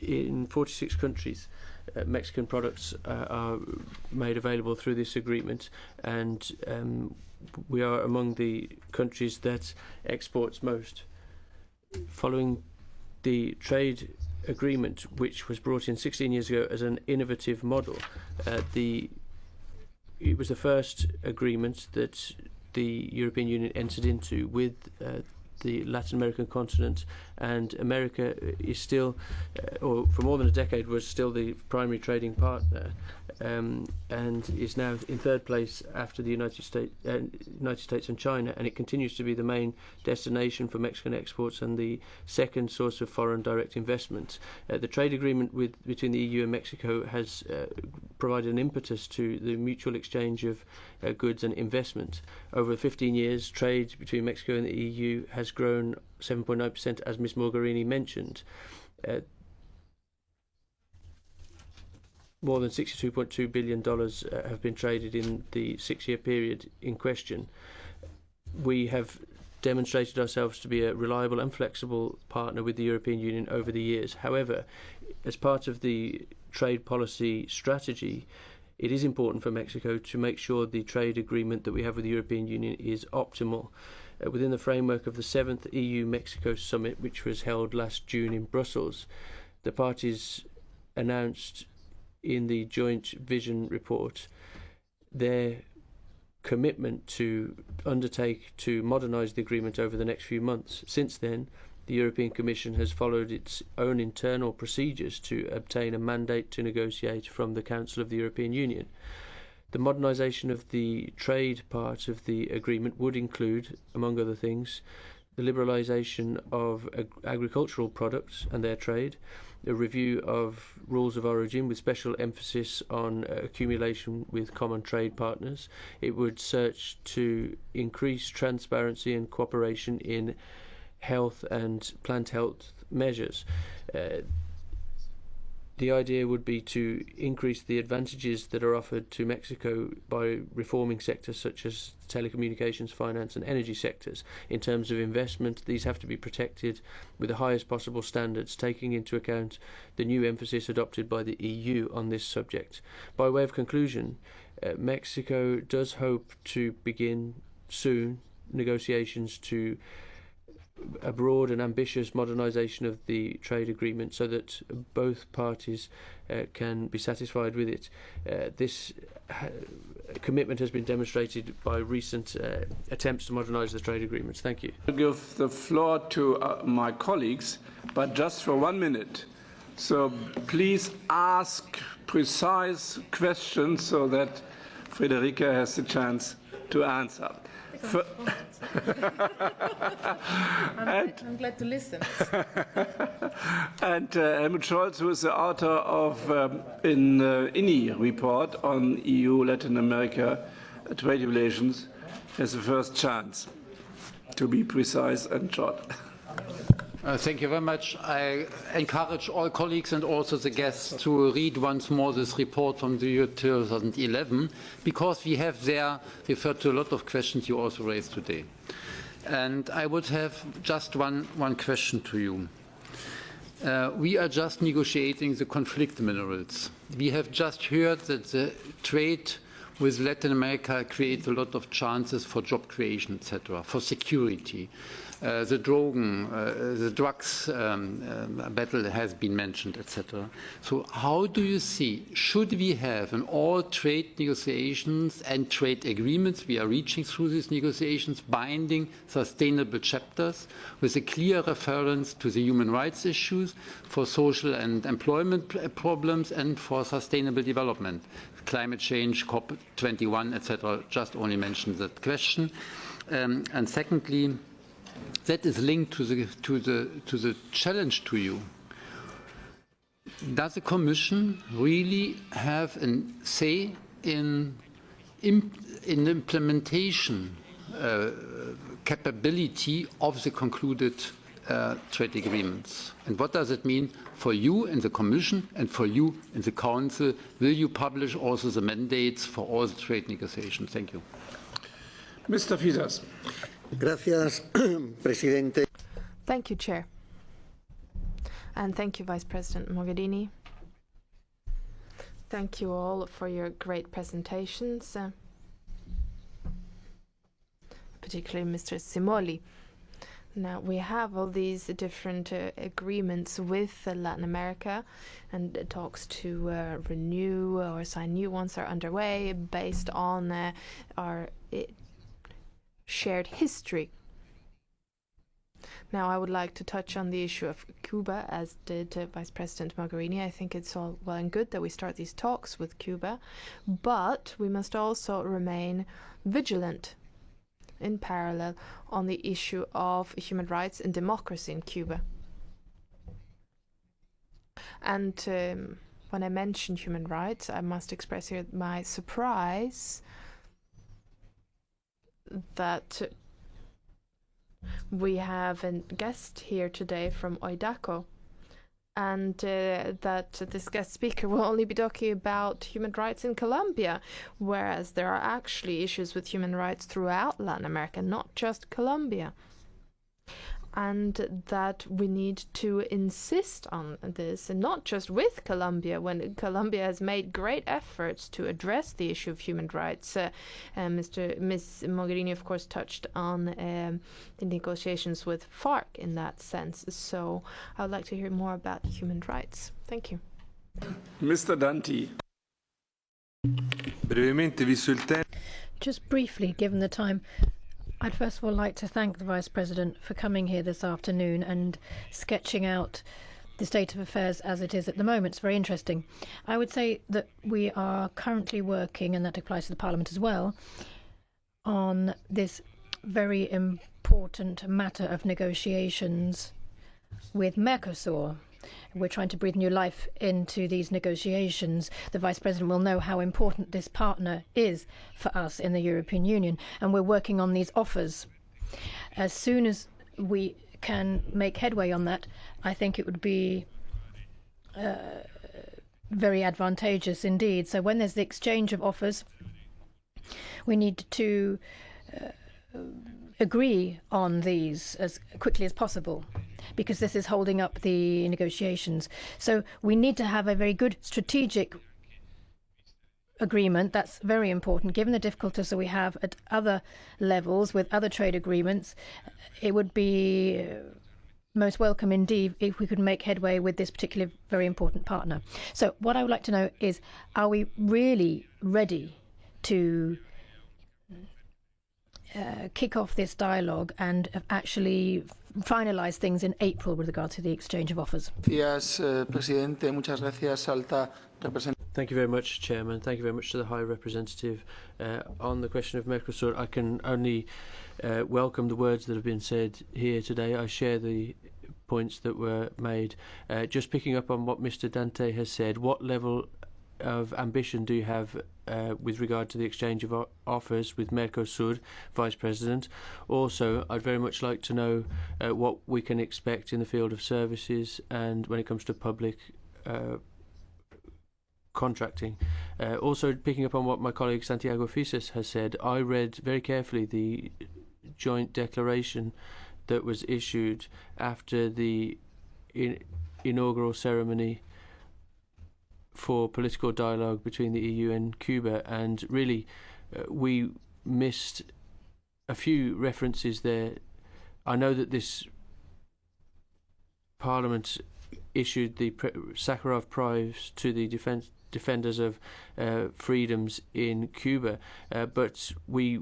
in 46 countries, Mexican products are made available through this agreement, and we are among the countries that exports most. Following the trade agreement, which was brought in 16 years ago as an innovative model, it was the first agreement that the European Union entered into with the Latin American continent, and America is still, or for more than a decade, was still the primary trading partner, and is now in third place after the United States and China, and it continues to be the main destination for Mexican exports and the second source of foreign direct investment. The trade agreement between the EU and Mexico has provided an impetus to the mutual exchange of goods and investment. Over 15 years, trade between Mexico and the EU has grown 7.9%, as Ms. Mogherini mentioned. More than $62.2 billion have been traded in the 6-year period in question. We have demonstrated ourselves to be a reliable and flexible partner with the European Union over the years. However, as part of the trade policy strategy, it is important for Mexico to make sure the trade agreement that we have with the European Union is optimal. Within the framework of the 7th EU-Mexico Summit, which was held last June in Brussels, the parties announced in the joint vision report their commitment to undertake to modernise the agreement over the next few months. Since then, the European Commission has followed its own internal procedures to obtain a mandate to negotiate from the Council of the European Union. The modernisation of the trade part of the agreement would include, among other things, the liberalisation of agricultural products and their trade, a review of rules of origin with special emphasis on accumulation with common trade partners. It would search to increase transparency and cooperation in health and plant health measures. The the idea would be to increase the advantages that are offered to Mexico by reforming sectors such as telecommunications, finance and energy sectors. In terms of investment, these have to be protected with the highest possible standards, taking into account the new emphasis adopted by the EU on this subject. By way of conclusion, Mexico does hope to begin soon negotiations to a broad and ambitious modernisation of the trade agreement so that both parties can be satisfied with it. This commitment has been demonstrated by recent attempts to modernise the trade agreements. Thank you. I give the floor to my colleagues, but just for 1 minute. So please ask precise questions so that Federica has the chance to answer. I'm glad to listen. And Helmut Scholz, who is the author of an INI report on EU-Latin America trade relations, has the first chance to be precise and short. Thank you very much. I encourage all colleagues and also the guests to read once more this report from the year 2011, because we have there referred to a lot of questions you also raised today. And I would have just one question to you. We are just negotiating the conflict minerals. We have just heard that the trade with Latin America creates a lot of chances for job creation, etc., for security. The drugs battle has been mentioned, etc. So how do you see, should we have in all trade negotiations and trade agreements we are reaching through these negotiations binding sustainable chapters with a clear reference to the human rights issues, for social and employment problems and for sustainable development? Climate change, COP21, etc. Just only mentioned that question. And secondly, that is linked to the challenge to you. Does the Commission really have a say in implementation capability of the concluded trade agreements? And what does it mean for you in the Commission and for you in the Council? Will you publish also the mandates for all the trade negotiations? Thank you. Mr. Fisas. Gracias, Presidente. Thank you, Chair. And thank you, Vice President Mogherini. Thank you all for your great presentations, particularly Mr. Simoli. Now, we have all these different agreements with Latin America, and talks to renew or sign new ones are underway based on our shared history. Now, I would like to touch on the issue of Cuba, as did Vice President Mogherini. I think it's all well and good that we start these talks with Cuba, but we must also remain vigilant in parallel on the issue of human rights and democracy in Cuba. And when I mention human rights, I must express here my surprise that we have a guest here today from OIDACO, and that this guest speaker will only be talking about human rights in Colombia, whereas there are actually issues with human rights throughout Latin America, not just Colombia. And that we need to insist on this, and not just with Colombia, when Colombia has made great efforts to address the issue of human rights. Ms. Mogherini, of course, touched on the negotiations with FARC in that sense. So I would like to hear more about human rights. Thank you. Mr. Danti. Just briefly, given the time, I'd first of all like to thank the Vice President for coming here this afternoon and sketching out the state of affairs as it is at the moment. It's very interesting. I would say that we are currently working, and that applies to the Parliament as well, on this very important matter of negotiations with Mercosur. We're trying to breathe new life into these negotiations. The Vice President will know how important this partner is for us in the European Union, and we're working on these offers. As soon as we can make headway on that, I think it would be very advantageous indeed. So when there's the exchange of offers, we need to agree on these as quickly as possible, because this is holding up the negotiations. So we need to have a very good strategic agreement. That's very important. Given the difficulties that we have at other levels with other trade agreements, it would be most welcome indeed if we could make headway with this particularly very important partner. So what I would like to know is, are we really ready to kick off this dialogue and actually finalize things in April with regard to the exchange of offers? Presidente. Muchas gracias, Alta Representante. Thank you very much, Chairman. Thank you very much to the High Representative. On the question of Mercosur, I can only welcome the words that have been said here today. I share the points that were made. Just picking up on what Mr. Dante has said, what level of ambition do you have with regard to the exchange of offers with Mercosur, Vice President? Also, I'd very much like to know what we can expect in the field of services and when it comes to public contracting. Also, picking up on what my colleague Santiago Fisas has said, I read very carefully the joint declaration that was issued after the inaugural ceremony for political dialogue between the EU and Cuba, and really we missed a few references there. I know that this Parliament issued the Sakharov Prize to the defenders of freedoms in Cuba, but we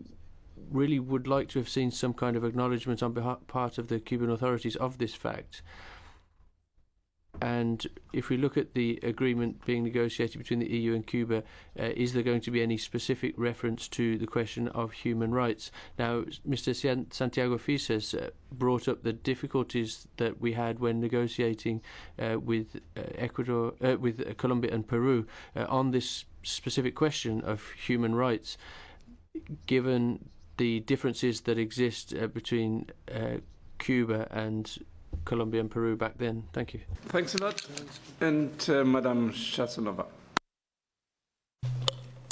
really would like to have seen some kind of acknowledgement on part of the Cuban authorities of this fact. And if we look at the agreement being negotiated between the EU and Cuba, is there going to be any specific reference to the question of human rights? Now, Mr. Santiago Fisas brought up the difficulties that we had when negotiating with Ecuador, with Colombia and Peru on this specific question of human rights, given the differences that exist between Cuba and Colombia and Peru back then. Thank you. Thanks a lot. And Madam Shasanova.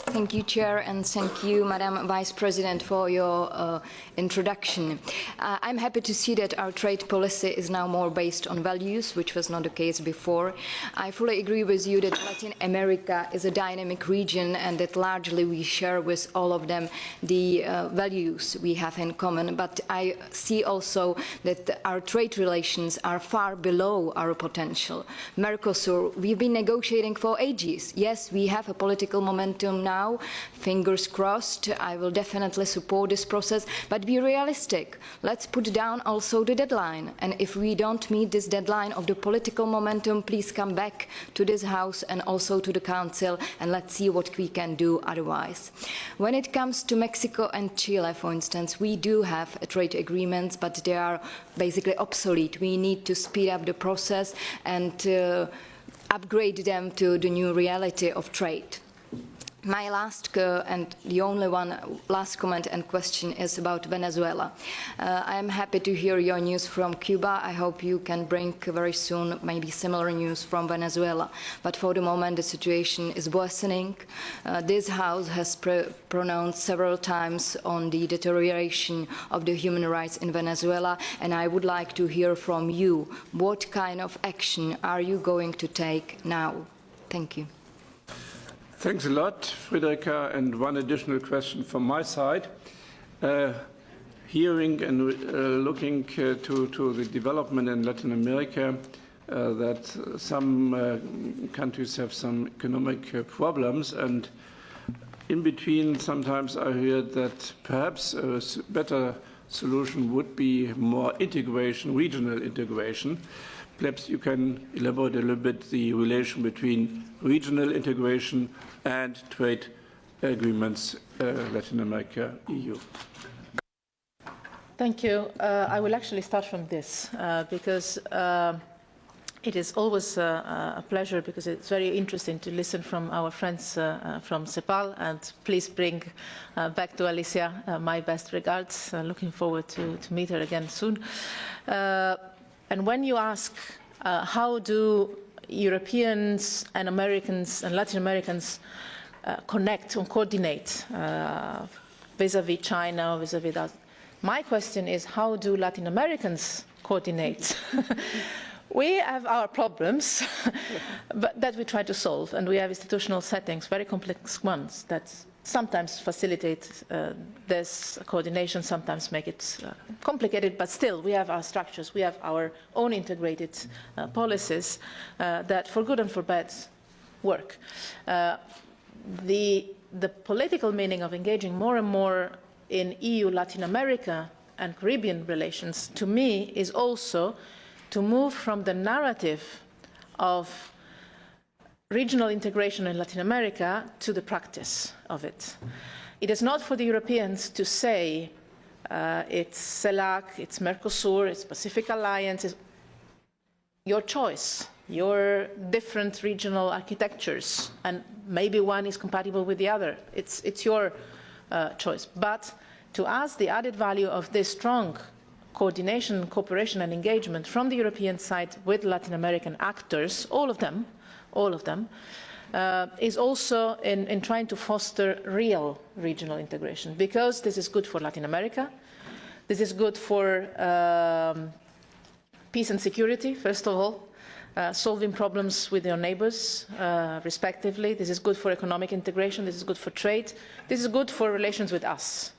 Thank you, Chair, and thank you, Madam Vice President, for your introduction. I'm happy to see that our trade policy is now more based on values, which was not the case before. I fully agree with you that Latin America is a dynamic region and that largely we share with all of them the values we have in common. But I see also that our trade relations are far below our potential. Mercosur, we've been negotiating for ages. Yes, we have a political momentum now. Fingers crossed. I will definitely support this process, but be realistic. Let's put down also the deadline, and if we don't meet this deadline of the political momentum, please come back to this House and also to the Council, and let's see what we can do otherwise. When it comes to Mexico and Chile, for instance, we do have trade agreements, but they are basically obsolete. We need to speed up the process and upgrade them to the new reality of trade. My last and the only last comment and question is about Venezuela. I am happy to hear your news from Cuba. I hope you can bring very soon maybe similar news from Venezuela. But for the moment, the situation is worsening. This House has pronounced several times on the deterioration of the human rights in Venezuela, and I would like to hear from you, what kind of action are you going to take now? Thank you. Thanks a lot, Federica. And one additional question from my side. Hearing and looking to the development in Latin America, that some countries have some economic problems, and in between sometimes I hear that perhaps a better solution would be more integration, regional integration. Perhaps you can elaborate a little bit the relation between regional integration and trade agreements, Latin America, EU. Thank you. I will actually start from this because it is always a pleasure, because it's very interesting to listen from our friends from CEPAL, and please bring back to Alicia my best regards. Looking forward to meet her again soon. And when you ask how do Europeans and Americans and Latin Americans connect and coordinate vis-à-vis China, vis-à-vis that. My question is, how do Latin Americans coordinate? We have our problems but that we try to solve, and we have institutional settings, very complex ones, that sometimes facilitate this coordination, sometimes make it complicated, but still we have our structures, we have our own integrated policies that, for good and for bad, work. The political meaning of engaging more and more in EU, Latin America and Caribbean relations, to me, is also to move from the narrative of regional integration in Latin America to the practice of it. It is not for the Europeans to say it's CELAC, it's Mercosur, it's Pacific Alliance, it's your choice, your different regional architectures, and maybe one is compatible with the other. It's your choice. But to ask the added value of this strong coordination, cooperation and engagement from the European side with Latin American actors, all of them, is also in trying to foster real regional integration, because this is good for Latin America, this is good for peace and security, first of all, solving problems with your neighbours, respectively. This is good for economic integration, this is good for trade, this is good for relations with us.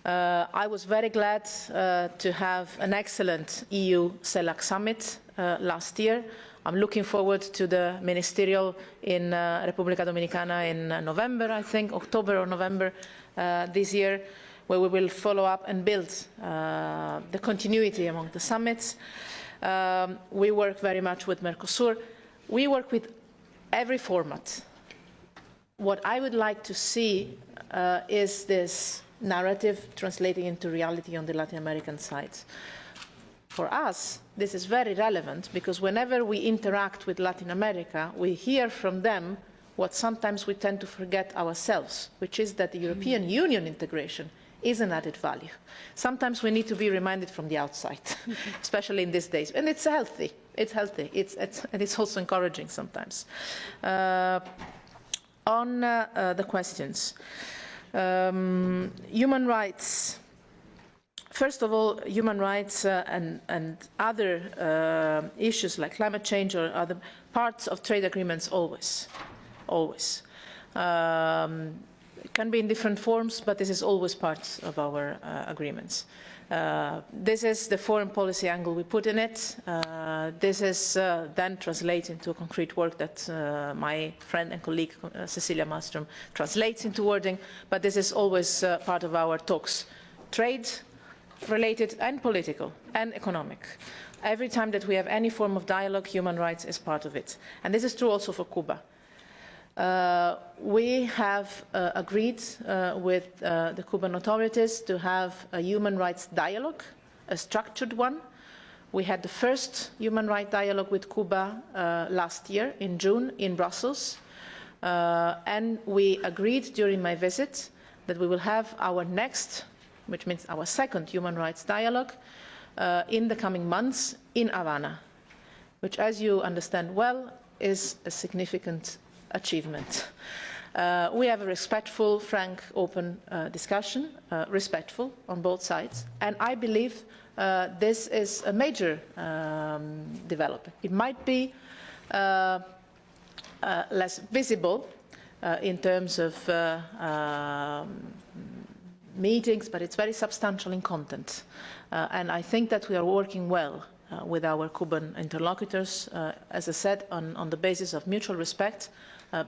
I was very glad to have an excellent EU-CELAC summit last year. I'm looking forward to the ministerial in República Dominicana in November, I think, October or November this year, where we will follow up and build the continuity among the summits. We work very much with Mercosur. We work with every format. What I would like to see is this narrative translating into reality on the Latin American side. For us, this is very relevant, because whenever we interact with Latin America, we hear from them what sometimes we tend to forget ourselves, which is that the European Union integration is an added value. Sometimes we need to be reminded from the outside, especially in these days. And it's healthy. It's healthy. And it's also encouraging sometimes. On the questions. Human rights. First of all, human rights and other issues like climate change or other parts of trade agreements, always. It can be in different forms, but this is always part of our agreements. This is the foreign policy angle we put in it. This is then translates into concrete work that my friend and colleague Cecilia Malmström translates into wording, but this is always part of our talks. Trade related and political and economic. Every time that we have any form of dialogue, human rights is part of it. And this is true also for Cuba. We have agreed with the Cuban authorities to have a human rights dialogue, a structured one. We had the first human rights dialogue with Cuba last year in June in Brussels. And we agreed during my visit that we will have our next, which means our second human rights dialogue, in the coming months in Havana, which, as you understand well, is a significant achievement. We have a respectful, frank, open discussion, respectful on both sides, and I believe this is a major development. It might be less visible in terms of meetings, but it's very substantial in content. And I think that we are working well with our Cuban interlocutors, as I said, on the basis of mutual respect,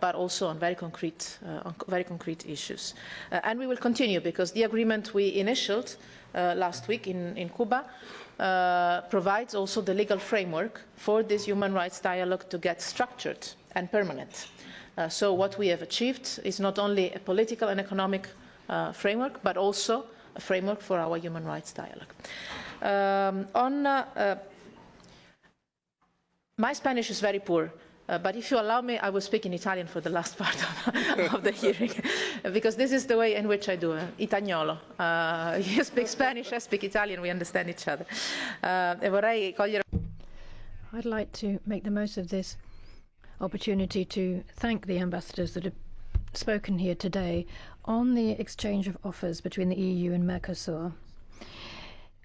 but also on very concrete issues. And we will continue, because the agreement we initialed last week in Cuba provides also the legal framework for this human rights dialogue to get structured and permanent. So what we have achieved is not only a political and economic framework, but also a framework for our human rights dialogue. My Spanish is very poor, but if you allow me, I will speak in Italian for the last part of the hearing, because this is the way in which I do it. Itagnolo. You speak Spanish, I speak Italian, we understand each other. I'd like to make the most of this opportunity to thank the ambassadors that have spoken here today on the exchange of offers between the EU and Mercosur.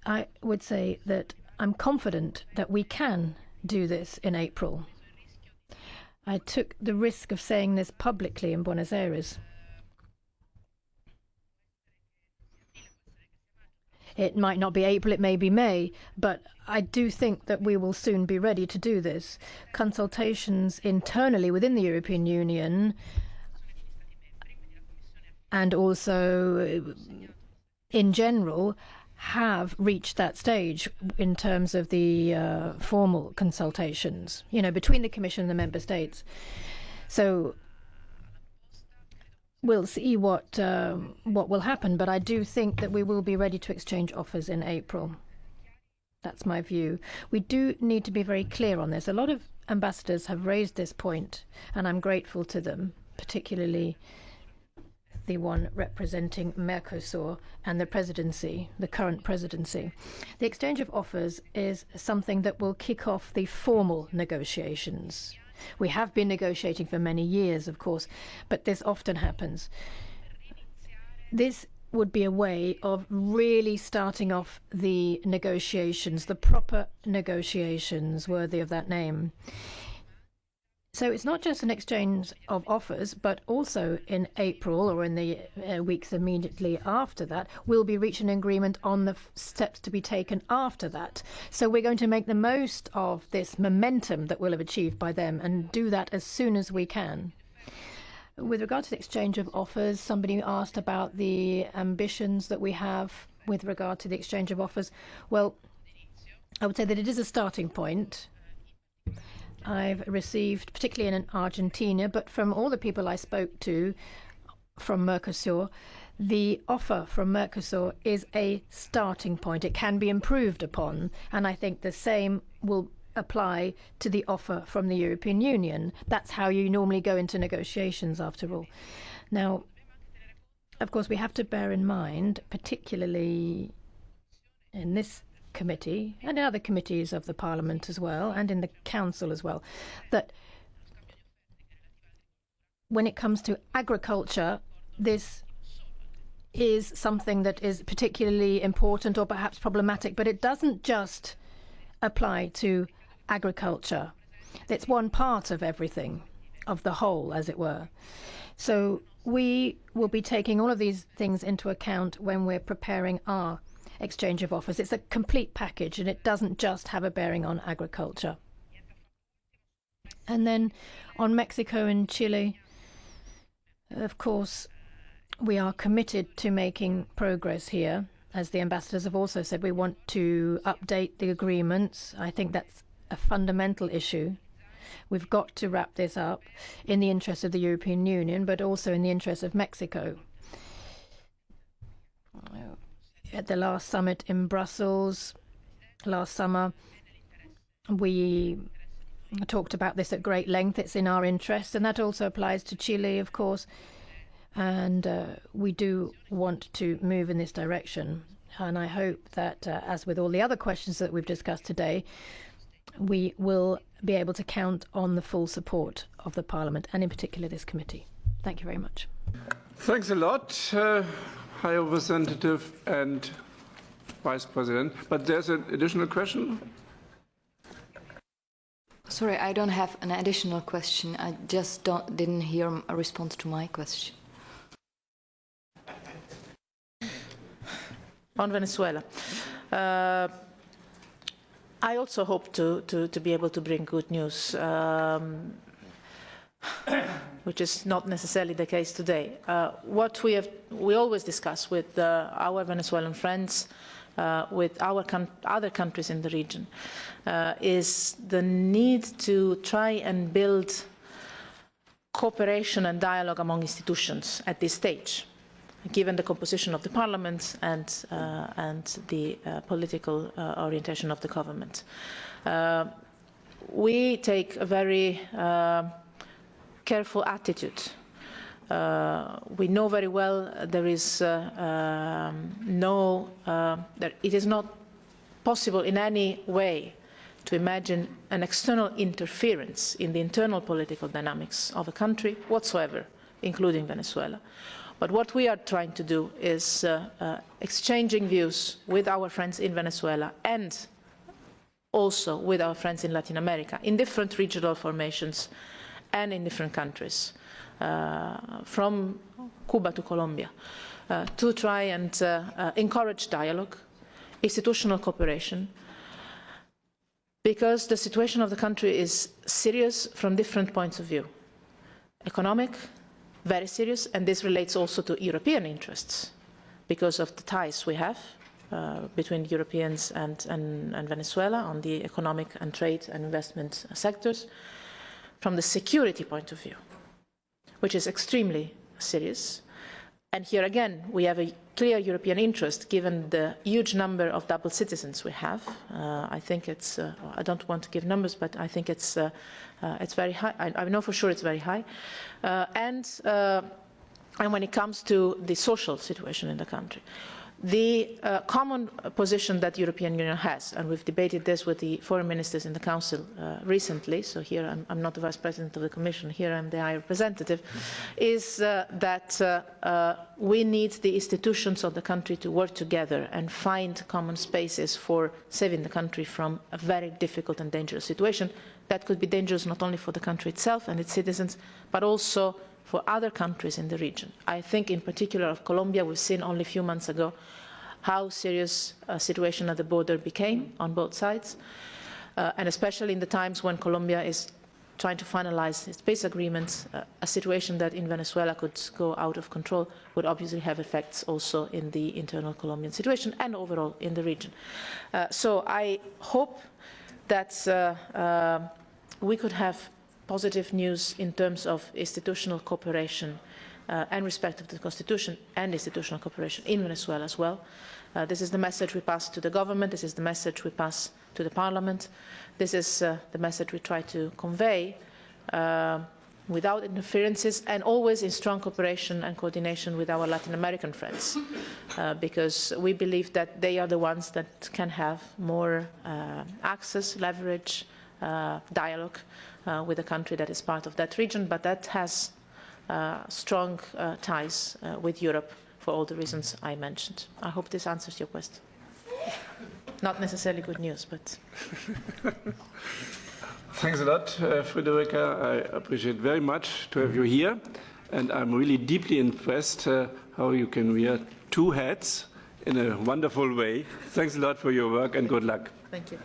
I would say that I'm confident that we can do this in April. I took the risk of saying this publicly in Buenos Aires. It might not be April, it may be May, but I do think that we will soon be ready to do this. Consultations internally within the European Union and also in general have reached that stage in terms of the formal consultations, between the Commission and the Member States. So we'll see what will happen, but I do think that we will be ready to exchange offers in April. That's my view. We do need to be very clear on this. A lot of ambassadors have raised this point, and I'm grateful to them, particularly the one representing Mercosur and the presidency, the current presidency. The exchange of offers is something that will kick off the formal negotiations. We have been negotiating for many years, of course, but this often happens. This would be a way of really starting off the negotiations, the proper negotiations worthy of that name. So it's not just an exchange of offers, but also in April or in the weeks immediately after that, we'll be reaching an agreement on the steps to be taken after that. So we're going to make the most of this momentum that we'll have achieved by them and do that as soon as we can. With regard to the exchange of offers, somebody asked about the ambitions that we have with regard to the exchange of offers. Well, I would say that it is a starting point. I've received, particularly in Argentina, but from all the people I spoke to from Mercosur, the offer from Mercosur is a starting point. It can be improved upon, and I think the same will apply to the offer from the European Union. That's how you normally go into negotiations, after all. Now, of course, we have to bear in mind, particularly in this committee and in other committees of the Parliament as well, and in the Council as well, that when it comes to agriculture, this is something that is particularly important or perhaps problematic, but it doesn't just apply to agriculture. It's one part of everything, of the whole, as it were. So we will be taking all of these things into account when we're preparing our exchange of offers. It's a complete package, and it doesn't just have a bearing on agriculture. And then on Mexico and Chile, of course, we are committed to making progress here. As the ambassadors have also said, we want to update the agreements. I think that's a fundamental issue. We've got to wrap this up in the interest of the European Union, but also in the interest of Mexico. At the last summit in Brussels last summer, we talked about this at great length. It's in our interest, and that also applies to Chile, of course. And we do want to move in this direction. And I hope that, as with all the other questions that we've discussed today, we will be able to count on the full support of the Parliament, and in particular this committee. Thank you very much. Thanks a lot, High Representative and Vice President. But there's an additional question. Sorry, I don't have an additional question. I just didn't hear a response to my question. On Venezuela. I also hope to be able to bring good news, which is not necessarily the case today. What we always discuss with our Venezuelan friends, with our other countries in the region, is the need to try and build cooperation and dialogue among institutions at this stage, given the composition of the parliament and the political orientation of the government. We take a very careful attitude. We know very well there is it is not possible in any way to imagine an external interference in the internal political dynamics of a country whatsoever, including Venezuela. But what we are trying to do is exchanging views with our friends in Venezuela and also with our friends in Latin America, in different regional formations and in different countries, from Cuba to Colombia, to try and encourage dialogue, institutional cooperation, because the situation of the country is serious from different points of view. Economic, very serious, and this relates also to European interests because of the ties we have between Europeans and Venezuela on the economic and trade and investment sectors. From the security point of view, which is extremely serious. And here again, we have a clear European interest given the huge number of double citizens we have. I think it's, I don't want to give numbers, but I think it's very high. I know for sure it's very high. And when it comes to the social situation in the country, the common position that the European Union has, and we've debated this with the foreign ministers in the Council recently, so here I'm not the Vice President of the Commission, here I'm the High Representative, is that we need the institutions of the country to work together and find common spaces for saving the country from a very difficult and dangerous situation that could be dangerous not only for the country itself and its citizens, but also for other countries in the region. I think in particular of Colombia, we've seen only a few months ago how serious a situation at the border became on both sides, and especially in the times when Colombia is trying to finalize its peace agreements, a situation that in Venezuela could go out of control would obviously have effects also in the internal Colombian situation and overall in the region. So I hope that we could have positive news in terms of institutional cooperation and respect of the Constitution and institutional cooperation in Venezuela as well. This is the message we pass to the government, this is the message we pass to the Parliament, this is the message we try to convey without interferences and always in strong cooperation and coordination with our Latin American friends, because we believe that they are the ones that can have more access, leverage, dialogue with a country that is part of that region, but that has strong ties with Europe for all the reasons I mentioned. I hope this answers your question. Not necessarily good news, but... Thanks a lot, Federica. I appreciate very much to have you here, and I'm really deeply impressed how you can wear two hats in a wonderful way. Thanks a lot for your work and good luck. Thank you.